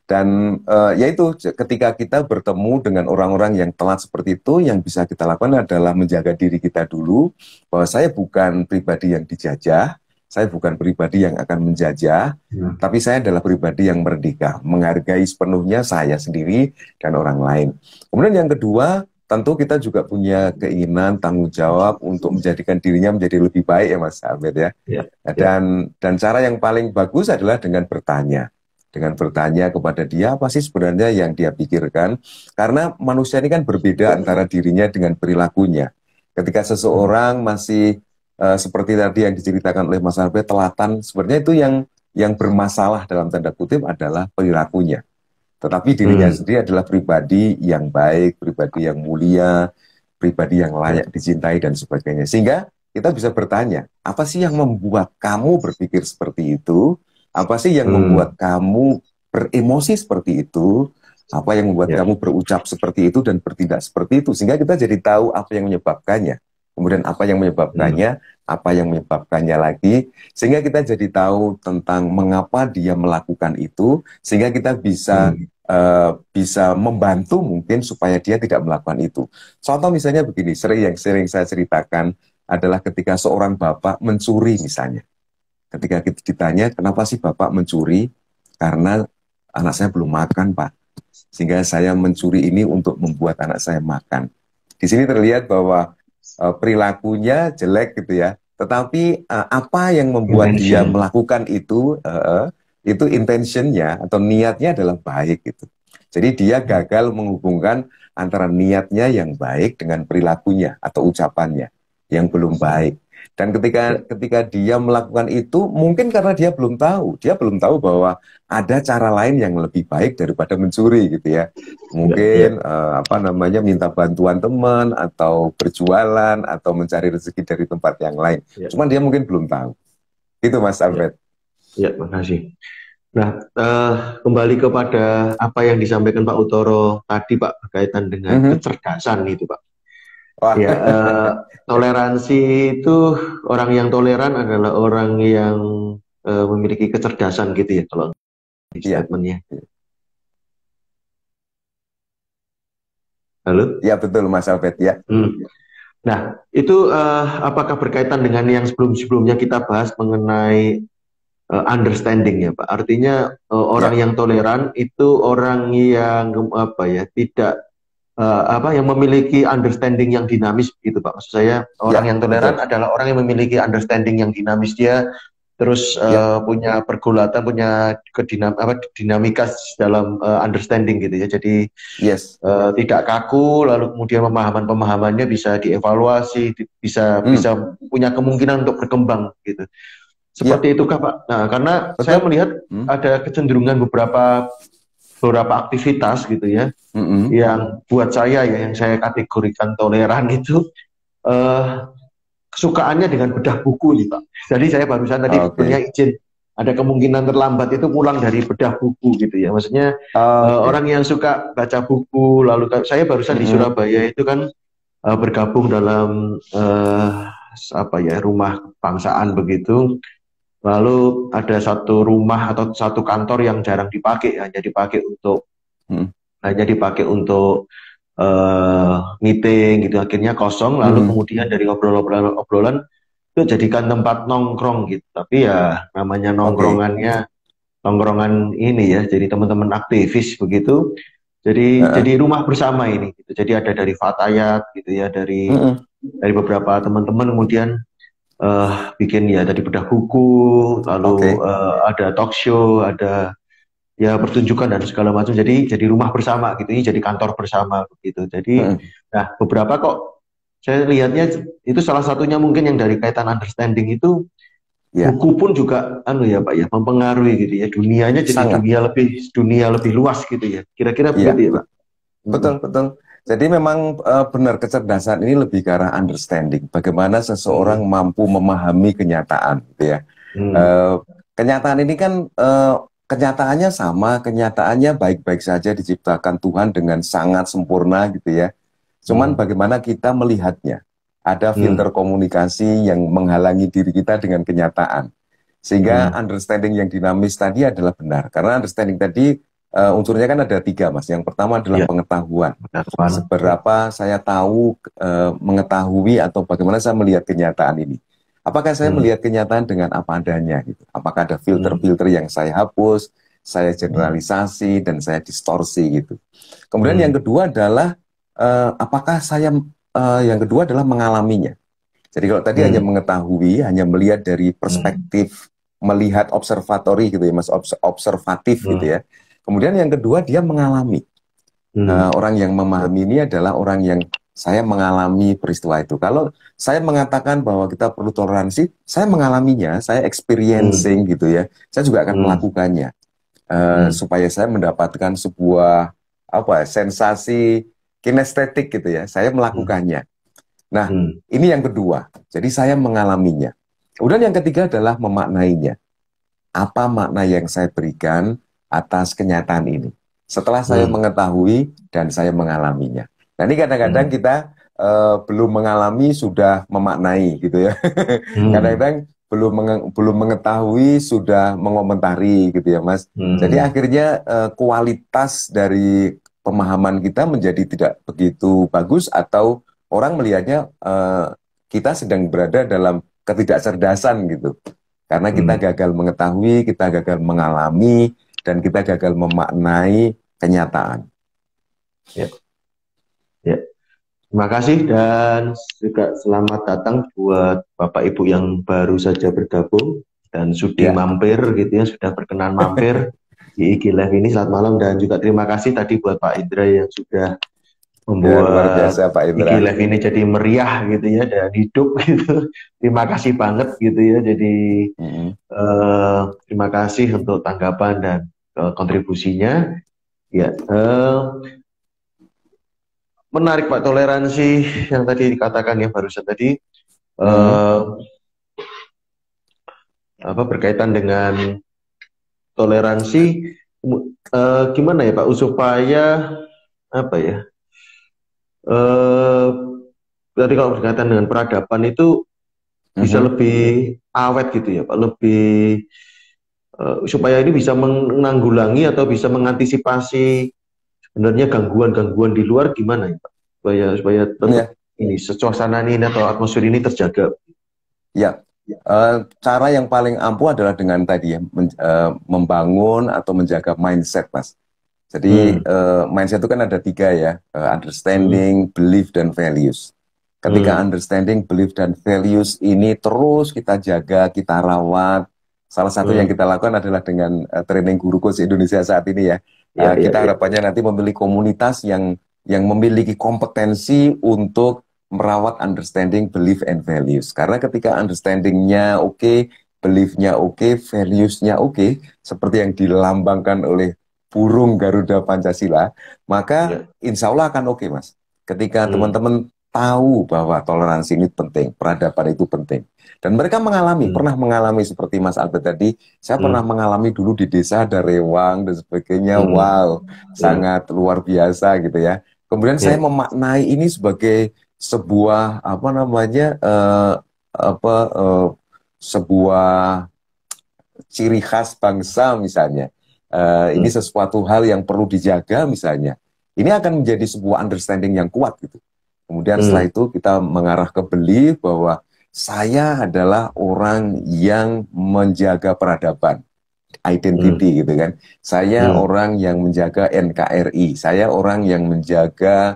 Dan yaitu ketika kita bertemu dengan orang-orang yang telat seperti itu, yang bisa kita lakukan adalah menjaga diri kita dulu, bahwa saya bukan pribadi yang dijajah, saya bukan pribadi yang akan menjajah, tapi saya adalah pribadi yang merdeka, menghargai sepenuhnya saya sendiri dan orang lain. Kemudian yang kedua, tentu kita juga punya keinginan, tanggung jawab untuk menjadikan dirinya menjadi lebih baik ya Mas Abed ya. Dan cara yang paling bagus adalah dengan bertanya. Dengan bertanya kepada dia apa sih sebenarnya yang dia pikirkan. Karena manusia ini kan berbeda antara dirinya dengan perilakunya. Ketika seseorang masih seperti tadi yang diceritakan oleh Mas Abed, telatan, sebenarnya itu yang bermasalah dalam tanda kutip adalah perilakunya. Tetapi dirinya sendiri adalah pribadi yang baik, pribadi yang mulia, pribadi yang layak dicintai dan sebagainya. Sehingga kita bisa bertanya, apa sih yang membuat kamu berpikir seperti itu? Apa sih yang membuat kamu beremosi seperti itu? Apa yang membuat kamu berucap seperti itu dan bertindak seperti itu? Sehingga kita jadi tahu apa yang menyebabkannya. Kemudian apa yang menyebabkannya, apa yang menyebabkannya lagi. Sehingga kita jadi tahu tentang mengapa dia melakukan itu. Sehingga kita bisa bisa membantu mungkin supaya dia tidak melakukan itu. Contoh misalnya begini, yang sering saya ceritakan adalah ketika seorang bapak mencuri misalnya. Ketika kita ditanya, kenapa sih Bapak mencuri? Karena anak saya belum makan, Pak. Sehingga saya mencuri ini untuk membuat anak saya makan. Di sini terlihat bahwa perilakunya jelek gitu ya. Tetapi apa yang membuat dia melakukan itu intentionnya atau niatnya adalah baik gitu. Jadi dia gagal menghubungkan antara niatnya yang baik dengan perilakunya atau ucapannya yang belum baik. Dan ketika dia melakukan itu, mungkin karena dia belum tahu bahwa ada cara lain yang lebih baik daripada mencuri gitu ya. Mungkin minta bantuan teman atau berjualan atau mencari rezeki dari tempat yang lain. Cuman dia mungkin belum tahu. Itu Mas Alfred. Ya, makasih. Nah, kembali kepada apa yang disampaikan Pak Uttoro tadi Pak berkaitan dengan kecerdasan itu Pak. Ya, toleransi itu orang yang toleran adalah orang yang memiliki kecerdasan gitu ya kalau di statementnya. Halo? Ya betul Mas Alfred ya. Nah itu apakah berkaitan dengan yang sebelumnya kita bahas mengenai understanding ya Pak? Artinya orang yang toleran itu orang yang tidak yang memiliki understanding yang dinamis gitu Pak. Maksud saya orang yang toleran adalah orang yang memiliki understanding yang dinamis, dia terus punya pergulatan, punya dinamika dalam understanding gitu ya. Jadi tidak kaku, lalu kemudian pemahamannya bisa dievaluasi, bisa punya kemungkinan untuk berkembang gitu. Seperti itu Pak. Nah, karena saya melihat ada kecenderungan beberapa aktivitas gitu ya, yang buat saya ya, yang saya kategorikan toleran itu kesukaannya dengan bedah buku nih Pak. Jadi saya barusan tadi sebenarnya izin ada kemungkinan terlambat itu pulang dari bedah buku gitu ya. Maksudnya orang yang suka baca buku, lalu saya barusan di Surabaya itu kan bergabung dalam rumah kebangsaan begitu. Lalu ada satu rumah atau satu kantor yang jarang dipakai, hanya dipakai untuk meeting gitu. Akhirnya kosong. Lalu kemudian dari obrolan itu jadikan tempat nongkrong gitu. Tapi ya namanya nongkrongan ini ya. Jadi teman-teman aktivis begitu. Jadi rumah bersama ini. Gitu. Jadi ada dari Fatayat gitu ya, dari beberapa teman-teman kemudian bikin ya tadi bedah buku, lalu ada talk show, ada ya pertunjukan dan segala macam. Jadi rumah bersama gitu, ini jadi kantor bersama begitu. Jadi nah beberapa kok saya lihatnya itu salah satunya mungkin yang dari kaitan understanding itu buku pun juga ya Pak ya mempengaruhi gitu ya, dunianya jadi dunia lebih luas gitu ya. Kira-kira begitu ya Pak. Betul. Jadi memang benar, kecerdasan ini lebih ke arah understanding. Bagaimana seseorang mampu memahami kenyataan, gitu ya. Kenyataan ini kan kenyataannya sama, kenyataannya baik-baik saja diciptakan Tuhan dengan sangat sempurna, gitu ya. Cuman bagaimana kita melihatnya? Ada filter komunikasi yang menghalangi diri kita dengan kenyataan. Sehingga understanding yang dinamis tadi adalah benar. Karena understanding tadi unsurnya kan ada 3 Mas. Yang pertama adalah pengetahuan. Seberapa saya tahu, mengetahui atau bagaimana saya melihat kenyataan ini. Apakah saya melihat kenyataan dengan apa adanya gitu? Apakah ada filter-filter yang saya hapus, saya generalisasi dan saya distorsi gitu. Kemudian yang kedua adalah yang kedua adalah mengalaminya. Jadi kalau tadi hanya mengetahui, hanya melihat dari perspektif melihat observatori gitu ya Mas, observatif gitu ya. Kemudian yang kedua dia mengalami. Orang yang memahami ini adalah orang yang saya mengalami peristiwa itu. Kalau saya mengatakan bahwa kita perlu toleransi, saya mengalaminya, saya experiencing gitu ya. Saya juga akan melakukannya supaya saya mendapatkan sebuah sensasi kinestetik gitu ya. Saya melakukannya. Nah, ini yang kedua. Jadi saya mengalaminya. Kemudian yang ketiga adalah memaknainya. Apa makna yang saya berikan atas kenyataan ini setelah saya mengetahui dan saya mengalaminya. Nah ini kadang-kadang kita belum mengalami sudah memaknai gitu ya. Kadang-kadang belum mengetahui sudah mengomentari gitu ya Mas. Jadi akhirnya kualitas dari pemahaman kita menjadi tidak begitu bagus atau orang melihatnya kita sedang berada dalam ketidakcerdasan gitu. Karena kita gagal mengetahui, kita gagal mengalami, dan kita gagal memaknai kenyataan. Ya. Terima kasih dan juga selamat datang buat Bapak Ibu yang baru saja bergabung dan sudah mampir gitu ya, sudah berkenan mampir di IG Live ini. Selamat malam dan juga terima kasih tadi buat Pak Indra yang sudah membuat luar biasa, Pak Indra. IG Live ini jadi meriah gitu ya dan hidup gitu. Terima kasih banget gitu ya. Jadi terima kasih untuk tanggapan dan kontribusinya. Ya, menarik Pak, toleransi yang tadi dikatakan ya barusan tadi berkaitan dengan toleransi gimana ya Pak supaya tadi kalau berkaitan dengan peradaban itu bisa lebih awet gitu ya Pak, lebih supaya ini bisa menanggulangi atau bisa mengantisipasi sebenarnya gangguan-gangguan di luar gimana ya Pak? Supaya tetap ini suasana ini atau atmosfer ini terjaga. Ya, cara yang paling ampuh adalah dengan tadi ya membangun atau menjaga mindset Mas. Jadi mindset itu kan ada 3 ya, understanding, belief, dan values. Ketika understanding, belief, dan values ini terus kita jaga, kita rawat. Salah satu yang kita lakukan adalah dengan training guru coach Indonesia saat ini ya. Kita harapannya nanti memiliki komunitas yang memiliki kompetensi untuk merawat understanding, belief, and values. Karena ketika understanding-nya oke, belief-nya oke, values-nya oke, seperti yang dilambangkan oleh burung Garuda Pancasila, maka insya Allah akan oke, Mas. Ketika teman-teman tahu bahwa toleransi ini penting, peradaban itu penting. Dan mereka pernah mengalami seperti Mas Albert tadi, saya pernah mengalami dulu di desa ada rewang dan sebagainya, wow, sangat luar biasa gitu ya. Kemudian saya memaknai ini sebagai sebuah, sebuah ciri khas bangsa misalnya. Ini sesuatu hal yang perlu dijaga misalnya. Ini akan menjadi sebuah understanding yang kuat gitu. Kemudian setelah itu kita mengarah ke belief bahwa saya adalah orang yang menjaga peradaban, identity gitu kan. Saya orang yang menjaga NKRI, saya orang yang menjaga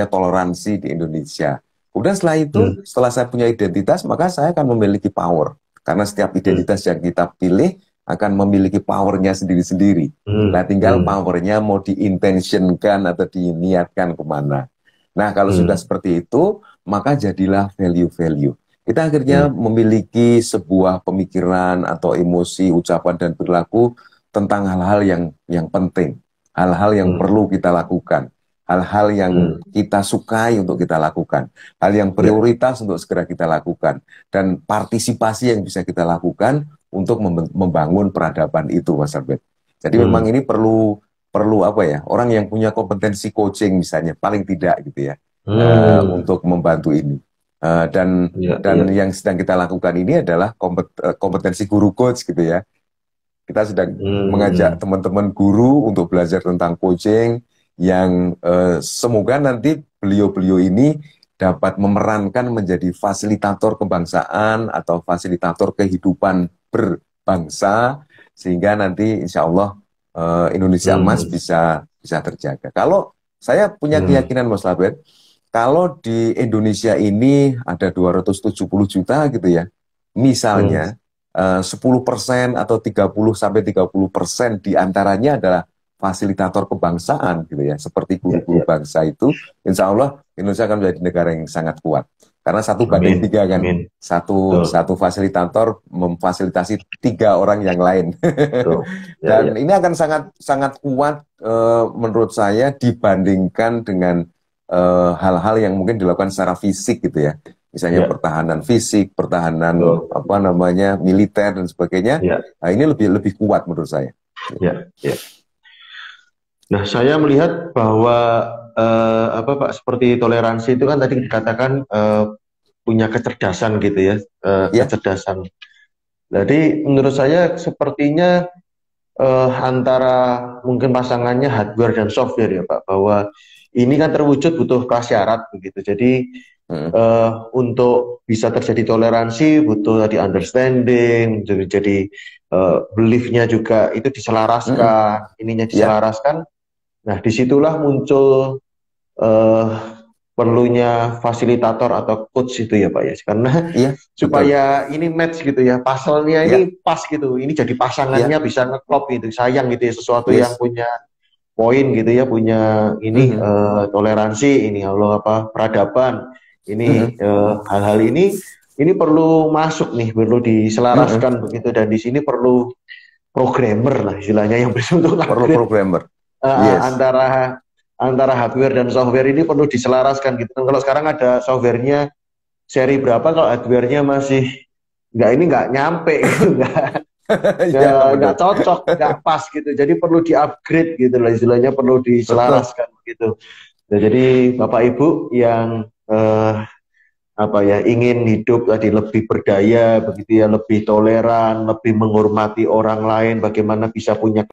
toleransi di Indonesia. Kemudian setelah itu, setelah saya punya identitas, maka saya akan memiliki power. Karena setiap identitas yang kita pilih akan memiliki powernya sendiri-sendiri. Nah, tinggal powernya mau diintentionkan atau diniatkan kemana. Nah, kalau sudah seperti itu, maka jadilah value-value. Kita akhirnya memiliki sebuah pemikiran atau emosi, ucapan, dan perilaku tentang hal-hal yang penting. Hal-hal yang perlu kita lakukan. Hal-hal yang kita sukai untuk kita lakukan. Hal yang prioritas untuk segera kita lakukan. Dan partisipasi yang bisa kita lakukan untuk membangun peradaban itu, Mas Albert. Jadi memang ini perlu orang yang punya kompetensi coaching misalnya, paling tidak gitu ya, untuk membantu ini. Dan yang sedang kita lakukan ini adalah kompetensi guru coach gitu ya. Kita sedang mengajak teman-teman guru untuk belajar tentang coaching yang semoga nanti beliau-beliau ini dapat memerankan menjadi fasilitator kebangsaan atau fasilitator kehidupan berbangsa, sehingga nanti insya Allah Indonesia emas bisa terjaga. Kalau saya punya keyakinan, Mas Labet, kalau di Indonesia ini ada 270 juta gitu ya, misalnya 10% atau 30-30% diantaranya adalah fasilitator kebangsaan gitu ya, seperti guru-guru bangsa itu, insya Allah Indonesia akan menjadi negara yang sangat kuat. Karena 1:3 kan, satu fasilitator memfasilitasi 3 orang yang lain. Dan ini akan sangat kuat menurut saya dibandingkan dengan hal-hal yang mungkin dilakukan secara fisik gitu ya. Misalnya pertahanan fisik, pertahanan militer dan sebagainya. Nah, ini lebih kuat menurut saya. Nah, saya melihat bahwa Pak, seperti toleransi itu kan tadi dikatakan punya kecerdasan gitu ya, kecerdasan. Jadi menurut saya sepertinya antara mungkin pasangannya hardware dan software ya Pak, bahwa ini kan terwujud butuh prasyarat begitu. Jadi untuk bisa terjadi toleransi butuh tadi understanding, jadi belief-nya juga itu diselaraskan, ininya diselaraskan. Nah, disitulah muncul perlunya fasilitator atau coach itu ya Pak ya, karena supaya ini match gitu ya, pasalnya ini pas gitu, ini jadi pasangannya bisa ngeklop gitu, sayang gitu ya, sesuatu yang punya poin gitu ya, punya ini toleransi, ini peradaban, ini hal-hal ini perlu masuk nih, perlu diselaraskan begitu, dan di sini perlu programmer lah istilahnya yang berbentuk perlu programmer. Antara hardware dan software ini perlu diselaraskan gitu. Kalau sekarang ada softwarenya seri berapa, kalau hardwarenya masih nggak nyampe gitu, nggak cocok, nggak pas gitu. Jadi perlu di-upgrade gitu lah istilahnya, perlu diselaraskan gitu. Nah, jadi Bapak Ibu yang ingin hidup tadi lebih berdaya begitu ya, lebih toleran, lebih menghormati orang lain, bagaimana bisa punya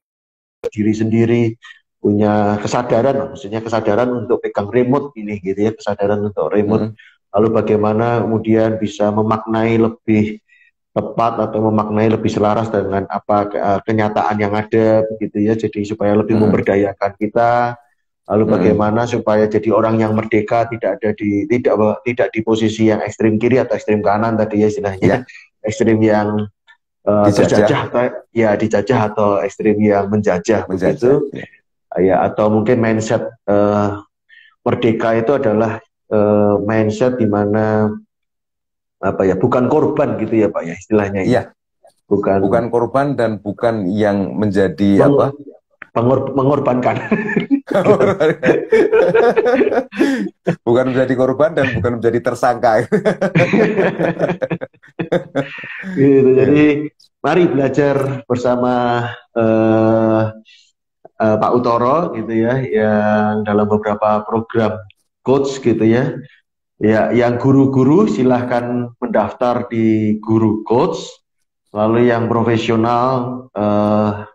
diri sendiri, punya kesadaran, maksudnya kesadaran untuk pegang remote ini gitu ya, kesadaran untuk remote. Lalu bagaimana kemudian bisa memaknai lebih tepat atau memaknai lebih selaras dengan apa kenyataan yang ada begitu ya. Jadi supaya lebih memberdayakan kita. Lalu bagaimana supaya jadi orang yang merdeka, tidak di posisi yang ekstrem kiri atau ekstrem kanan tadi ya istilahnya. Ekstrem yang terjajah, ya dijajah, atau ekstrem yang menjajah begitu. Ya, atau mungkin mindset merdeka itu adalah mindset di mana apa ya, bukan korban gitu ya Pak ya istilahnya. Iya. Bukan korban dan bukan yang menjadi mengorbankan. Bukan menjadi korban dan bukan menjadi tersangka. Gitu. Jadi mari belajar bersama Pak Utoro gitu ya, yang dalam beberapa program coach gitu ya. Ya, yang guru-guru silahkan mendaftar di Guru Coach. Lalu yang profesional,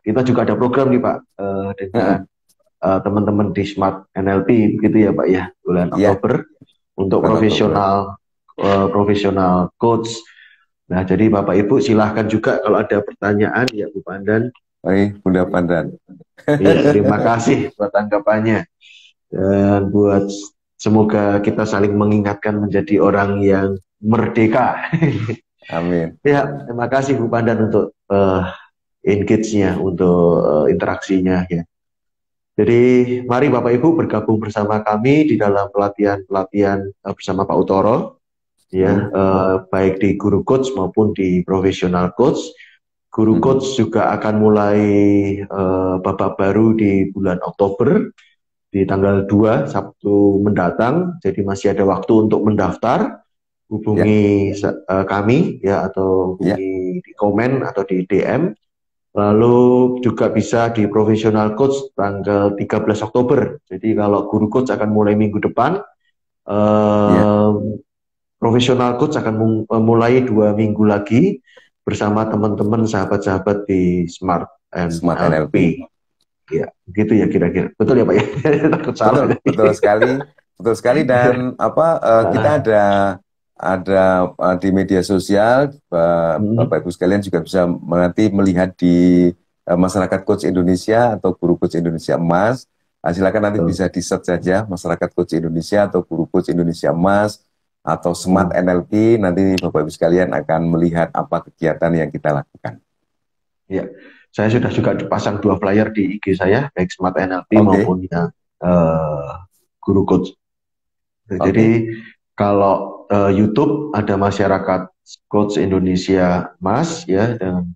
kita juga ada program nih Pak, dengan teman-teman di Smart NLP gitu ya Pak ya, bulan Oktober untuk profesional coach. Nah, jadi Bapak Ibu silahkan juga kalau ada pertanyaan ya Bu Pandan. Baik, Bunda Pandan. Ya, terima kasih buat tanggapannya. Dan semoga kita saling mengingatkan menjadi orang yang merdeka. Amin. Ya, terima kasih Bu Pandan untuk engage-nya, untuk interaksinya ya. Jadi mari Bapak Ibu bergabung bersama kami di dalam pelatihan bersama Pak Utoro ya, baik di Guru Coach maupun di Professional Coach. Guru Coach juga akan mulai babak baru di bulan Oktober di tanggal 2 Sabtu mendatang. Jadi masih ada waktu untuk mendaftar. Hubungi kami ya, atau hubungi di komen atau di DM. Lalu juga bisa di Professional Coach tanggal 13 Oktober. Jadi kalau Guru Coach akan mulai minggu depan, Professional Coach akan mulai 2 minggu lagi bersama teman-teman sahabat-sahabat di Smart NLP. Ya, gitu ya kira-kira. Betul ya Pak ya? Takut salah. Betul sekali dan kita ada di media sosial, Bapak Ibu sekalian juga bisa nanti melihat di Masyarakat Coach Indonesia atau Guru Coach Indonesia Emas. Silakan nanti bisa di-search saja Masyarakat Coach Indonesia atau Guru Coach Indonesia Emas atau Smart NLP. Nanti Bapak Ibu sekalian akan melihat apa kegiatan yang kita lakukan. Ya, saya sudah juga pasang 2 flyer di IG saya, baik Smart NLP maupun yang Guru Coach. Jadi kalau YouTube ada Masyarakat Coach Indonesia Mas ya, dan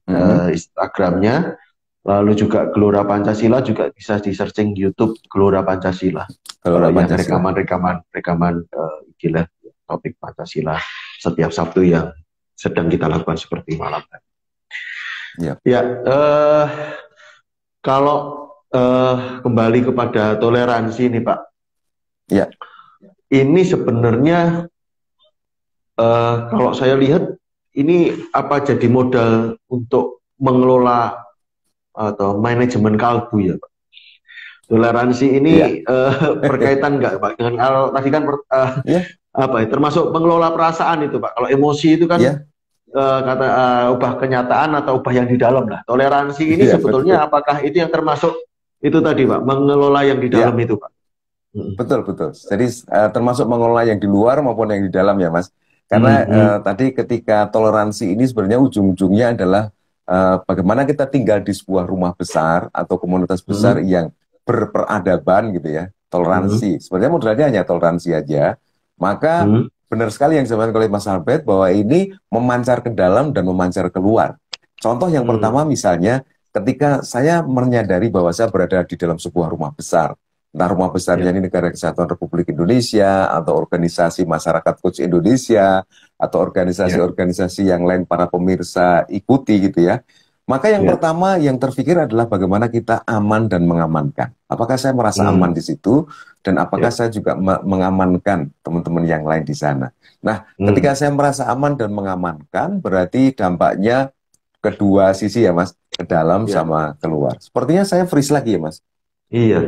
Instagramnya. Lalu juga Gelora Pancasila juga bisa di searching YouTube Gelora Pancasila. Kalau yang rekaman gila topik Pancasila setiap Sabtu yang sedang kita lakukan seperti malam tadi. Ya, kalau kembali kepada toleransi nih Pak. Ya. Ini sebenarnya kalau saya lihat ini apa jadi modal untuk mengelola atau manajemen kalbu ya Pak. Toleransi ini berkaitan nggak Pak dengan tadi kan apa ya, termasuk mengelola perasaan itu Pak. Kalau emosi itu kan kata ubah kenyataan atau ubah yang di dalam lah. Toleransi ini sebetulnya apakah itu yang termasuk itu tadi Pak, mengelola yang di dalam itu Pak? Betul. Jadi termasuk mengelola yang di luar maupun yang di dalam ya Mas. Karena tadi ketika toleransi ini sebenarnya ujung-ujungnya adalah bagaimana kita tinggal di sebuah rumah besar atau komunitas besar yang berperadaban gitu ya. Toleransi. Sebenarnya modalnya hanya toleransi aja. Maka benar sekali yang disampaikan oleh Mas Albert bahwa ini memancar ke dalam dan memancar keluar. Contoh yang pertama misalnya ketika saya menyadari bahwa saya berada di dalam sebuah rumah besar. Entah rumah besarnya ini Negara Kesatuan Republik Indonesia atau organisasi Masyarakat Coach Indonesia atau organisasi-organisasi yang lain para pemirsa ikuti gitu ya. Maka yang pertama yang terpikir adalah bagaimana kita aman dan mengamankan. Apakah saya merasa aman di situ dan apakah saya juga mengamankan teman-teman yang lain di sana. Nah, ketika saya merasa aman dan mengamankan berarti dampaknya kedua sisi ya Mas, ke dalam sama keluar. Sepertinya saya freeze lagi ya Mas. Iya.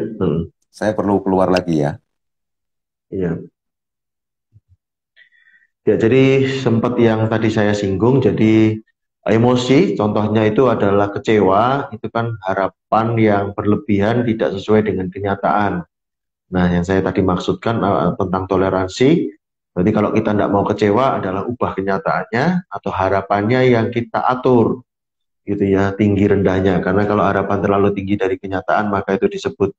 Saya perlu keluar lagi ya. Iya. Ya, jadi sempat yang tadi saya singgung, jadi Emosi, contohnya itu adalah kecewa, itu kan harapan yang berlebihan tidak sesuai dengan kenyataan. Nah, yang saya tadi maksudkan tentang toleransi, berarti kalau kita tidak mau kecewa adalah ubah kenyataannya atau harapannya yang kita atur, gitu ya, tinggi rendahnya. Karena kalau harapan terlalu tinggi dari kenyataan, maka itu disebut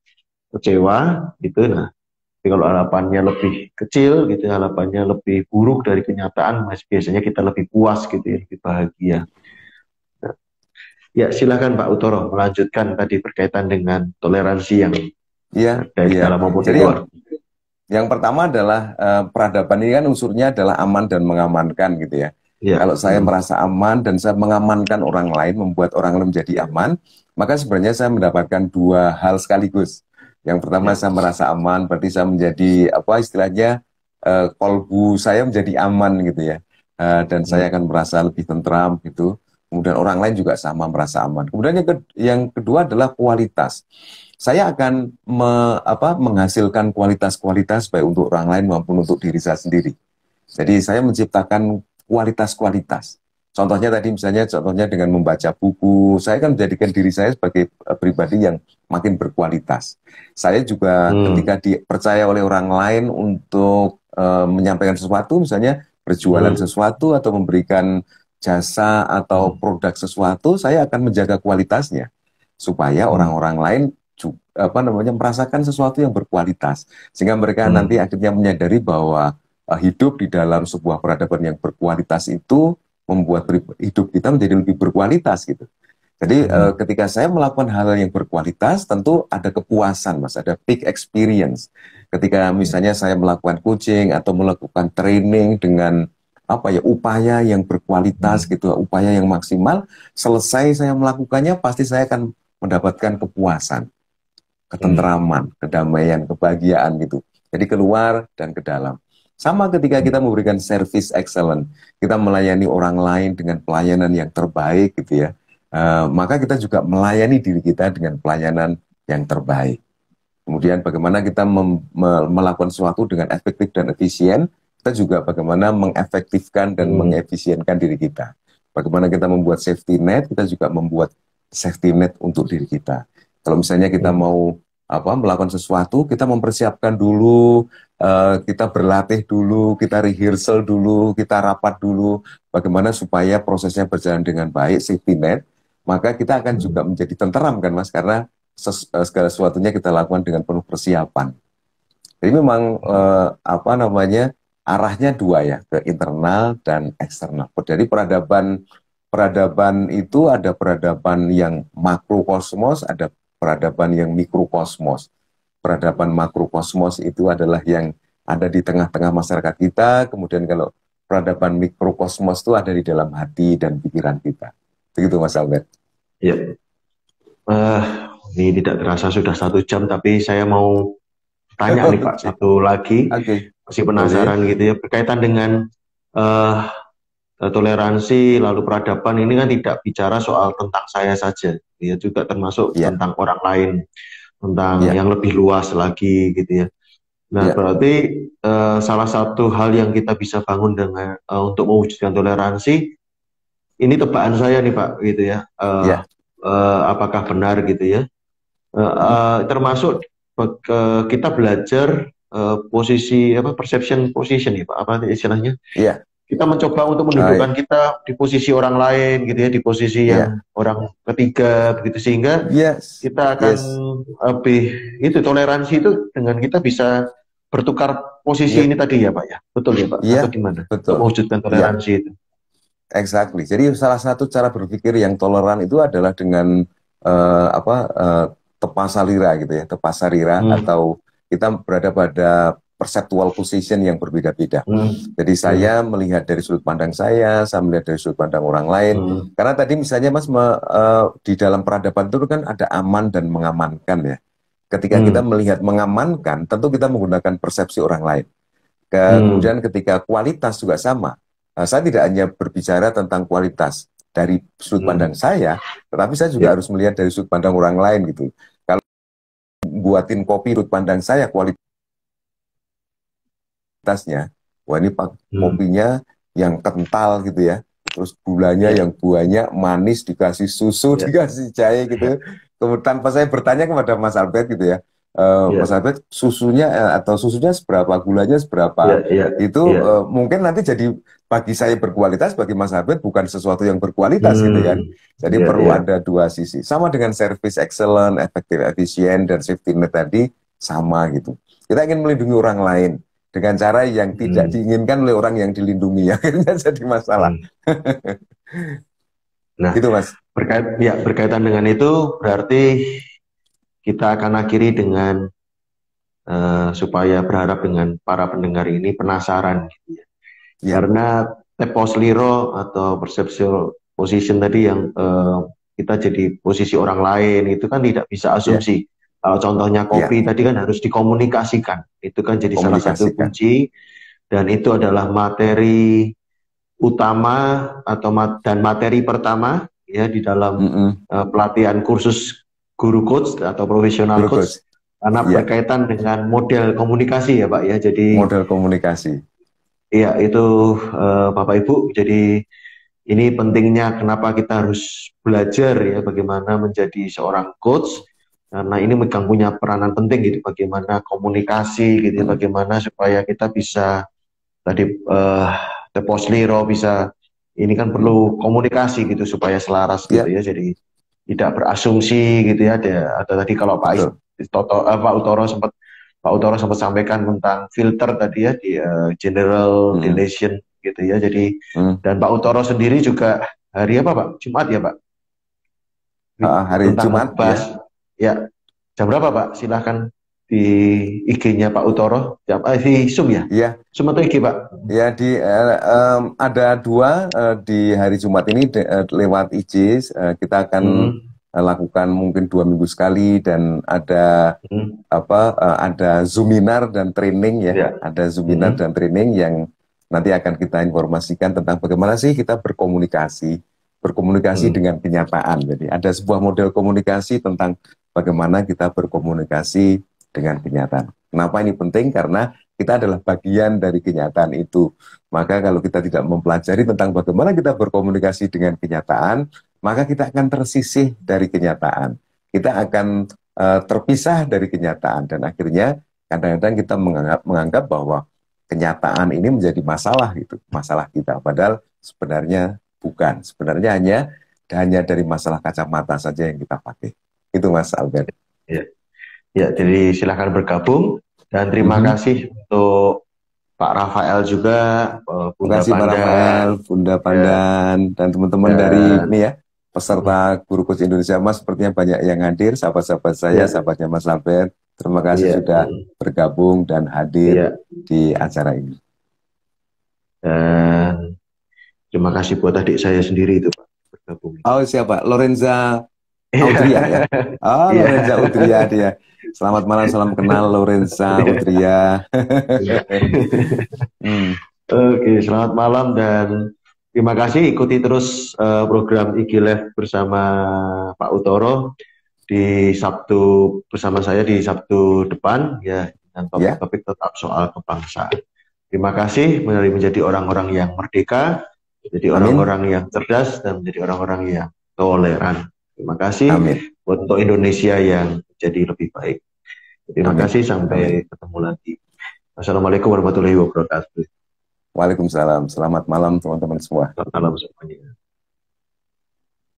kecewa, gitu. Nah, tapi kalau harapannya lebih kecil, gitu, harapannya lebih buruk dari kenyataan, biasanya kita lebih puas, gitu ya, lebih bahagia. Nah, ya, silakan Pak Utoro melanjutkan tadi berkaitan dengan toleransi yang Iya, dari iya. dalam maupun di Jadi luar. yang pertama adalah peradaban ini kan unsurnya adalah aman dan mengamankan gitu ya. Ya. Kalau saya merasa aman dan saya mengamankan orang lain, membuat orang lain menjadi aman, maka sebenarnya saya mendapatkan dua hal sekaligus. Yang pertama Ya. saya merasa aman, berarti saya menjadi apa istilahnya kolbu saya menjadi aman gitu ya. Dan saya akan merasa lebih tentram gitu. Kemudian orang lain juga sama merasa aman. Kemudian yang kedua adalah kualitas. Saya akan menghasilkan kualitas-kualitas baik untuk orang lain maupun untuk diri saya sendiri. Jadi saya menciptakan kualitas-kualitas. Contohnya tadi misalnya contohnya dengan membaca buku, saya kan menjadikan diri saya sebagai pribadi yang makin berkualitas. Saya juga ketika dipercaya oleh orang lain untuk menyampaikan sesuatu, misalnya berjualan sesuatu atau memberikan jasa atau produk sesuatu, saya akan menjaga kualitasnya supaya orang-orang lain merasakan sesuatu yang berkualitas sehingga mereka nanti akhirnya menyadari bahwa hidup di dalam sebuah peradaban yang berkualitas itu membuat hidup kita menjadi lebih berkualitas gitu. Jadi ketika saya melakukan hal yang berkualitas tentu ada kepuasan Mas, ada peak experience. Ketika misalnya saya melakukan coaching atau melakukan training dengan upaya yang berkualitas gitu, upaya yang maksimal, selesai saya melakukannya pasti saya akan mendapatkan kepuasan, ketentraman, kedamaian, kebahagiaan gitu. Jadi keluar dan ke dalam. Sama ketika kita memberikan service excellent, kita melayani orang lain dengan pelayanan yang terbaik gitu ya. Maka kita juga melayani diri kita dengan pelayanan yang terbaik. Kemudian bagaimana kita melakukan sesuatu dengan efektif dan efisien, kita juga bagaimana mengefektifkan dan mengefisienkan diri kita. Bagaimana kita membuat safety net, kita juga membuat safety net untuk diri kita. Kalau misalnya kita mau melakukan sesuatu, kita mempersiapkan dulu, kita berlatih dulu, kita rehearsal dulu, kita rapat dulu, bagaimana supaya prosesnya berjalan dengan baik, safety net, maka kita akan juga menjadi tenteram kan Mas, karena segala sesuatunya kita lakukan dengan penuh persiapan. Jadi memang arahnya dua ya, ke internal dan eksternal. Jadi peradaban itu ada peradaban yang makrokosmos, ada peradaban yang mikrokosmos. Peradaban makrokosmos itu adalah yang ada di tengah-tengah masyarakat kita, kemudian kalau peradaban mikrokosmos itu ada di dalam hati dan pikiran kita. Begitu Mas Albert. Ya. Ini tidak terasa sudah 1 jam, tapi saya mau tanya nih Pak, satu lagi. Masih penasaran gitu ya, berkaitan dengan toleransi, lalu peradaban ini kan tidak bicara soal tentang saya saja, ya juga termasuk tentang orang lain, tentang yang lebih luas lagi gitu ya. Nah, berarti salah satu hal yang kita bisa bangun dengan untuk mewujudkan toleransi, ini tebakan saya nih Pak, gitu ya. Apakah benar gitu ya? Termasuk kita belajar posisi perception position ya Pak, apa istilahnya? Kita mencoba untuk mendudukkan kita di posisi orang lain gitu ya, di posisi yang orang ketiga begitu, sehingga kita akan lebih itu toleransi itu dengan kita bisa bertukar posisi ini tadi ya Pak ya, betul ya Pak? Atau gimana? Untuk mewujudkan toleransi itu. Exactly. Jadi salah satu cara berpikir yang toleran itu adalah dengan tepasarira gitu ya, tepasarira atau kita berada pada perceptual position yang berbeda-beda. Jadi saya melihat dari sudut pandang saya melihat dari sudut pandang orang lain. Karena tadi misalnya Mas di dalam peradaban itu kan ada aman dan mengamankan ya. Ketika kita melihat mengamankan, tentu kita menggunakan persepsi orang lain. Kemudian ketika kualitas juga sama. Saya tidak hanya berbicara tentang kualitas dari sudut pandang saya, tetapi saya juga harus melihat dari sudut pandang orang lain gitu. Kalau buatin kopi sudut pandang saya kualitasnya, wah ini kopinya yang kental gitu ya, terus gulanya yang banyak, manis, dikasih susu, dikasih jahe gitu. Kemudian tanpa saya bertanya kepada Mas Albert gitu ya, Mas Albert susunya atau susunya seberapa, gulanya seberapa, itu mungkin nanti jadi bagi saya berkualitas, bagi Mas Albert bukan sesuatu yang berkualitas gitu kan. Jadi perlu ada dua sisi. Sama dengan service excellent, efektif, efisien, dan safety net tadi sama gitu. Kita ingin melindungi orang lain dengan cara yang tidak diinginkan oleh orang yang dilindungi, akhirnya jadi masalah. Nah, gitu Mas. Berkaitan dengan itu berarti kita akan akhiri dengan supaya berharap dengan para pendengar ini penasaran gitu ya. Karena teposliro atau perceptual position tadi yang kita jadi posisi orang lain itu kan tidak bisa asumsi. Kalau contohnya kopi tadi kan harus dikomunikasikan, itu kan jadi salah satu kunci, dan itu adalah materi utama dan materi pertama ya di dalam pelatihan kursus guru coach atau profesional coach, karena berkaitan dengan model komunikasi ya Pak ya. Jadi model komunikasi. Iya itu Bapak Ibu, jadi ini pentingnya kenapa kita harus belajar ya bagaimana menjadi seorang coach. Karena ini megang punya peranan penting gitu, bagaimana komunikasi gitu, bagaimana supaya kita bisa tadi teposliro bisa, ini kan perlu komunikasi gitu supaya selaras gitu ya, jadi tidak berasumsi gitu ya. Atau tadi kalau Pak Utoro sempat sampaikan tentang filter tadi ya di general relation gitu ya. Jadi dan Pak Utoro sendiri juga hari apa Pak? Jumat ya Pak? Hari Jumat ya. Jam berapa Pak? Silahkan di IG-nya Pak Utoro. Di Zoom ya? Iya. Zoom atau IG Pak? Ya, ada dua di hari Jumat ini lewat IG. Kita akan lakukan mungkin 2 minggu sekali, dan ada ada Zoominar dan training ya. Ada Zoominar dan training yang nanti akan kita informasikan tentang bagaimana sih kita berkomunikasi dengan kenyataan. Jadi ada sebuah model komunikasi tentang bagaimana kita berkomunikasi dengan kenyataan. Kenapa ini penting? Karena kita adalah bagian dari kenyataan itu. Maka kalau kita tidak mempelajari tentang bagaimana kita berkomunikasi dengan kenyataan, maka kita akan tersisih dari kenyataan. Kita akan terpisah dari kenyataan, dan akhirnya kadang-kadang kita menganggap bahwa kenyataan ini menjadi masalah gitu, masalah kita. Padahal sebenarnya bukan. Sebenarnya hanya dari masalah kacamata saja yang kita pakai. Itu Mas Albert. Ya, jadi silahkan bergabung, dan terima kasih untuk Pak Rafael juga, Bunda Pandan, Bunda Pandan, dan teman-teman dari ini ya, peserta Guru Coach Indonesia Mas, sepertinya banyak yang hadir, sahabat-sahabat saya, sahabatnya Mas Albert. Terima kasih sudah bergabung dan hadir di acara ini. Dan terima kasih buat adik saya sendiri itu Pak, bergabung. Oh siapa? Lorenza Audria ya? Lorenza Audria dia. Selamat malam, salam kenal Lorenza Audria. Oke, selamat malam dan terima kasih. Ikuti terus program IG Live bersama Pak Utoro di Sabtu bersama saya di Sabtu depan ya, dan topik-topik tetap soal kebangsaan. Terima kasih menjadi orang-orang yang merdeka, menjadi orang-orang yang cerdas, dan menjadi orang-orang yang toleran. Terima kasih untuk Indonesia yang jadi lebih baik. Terima kasih, sampai ketemu lagi. Assalamualaikum warahmatullahi wabarakatuh. Waalaikumsalam. Selamat malam teman-teman semua. Selamat malam semuanya.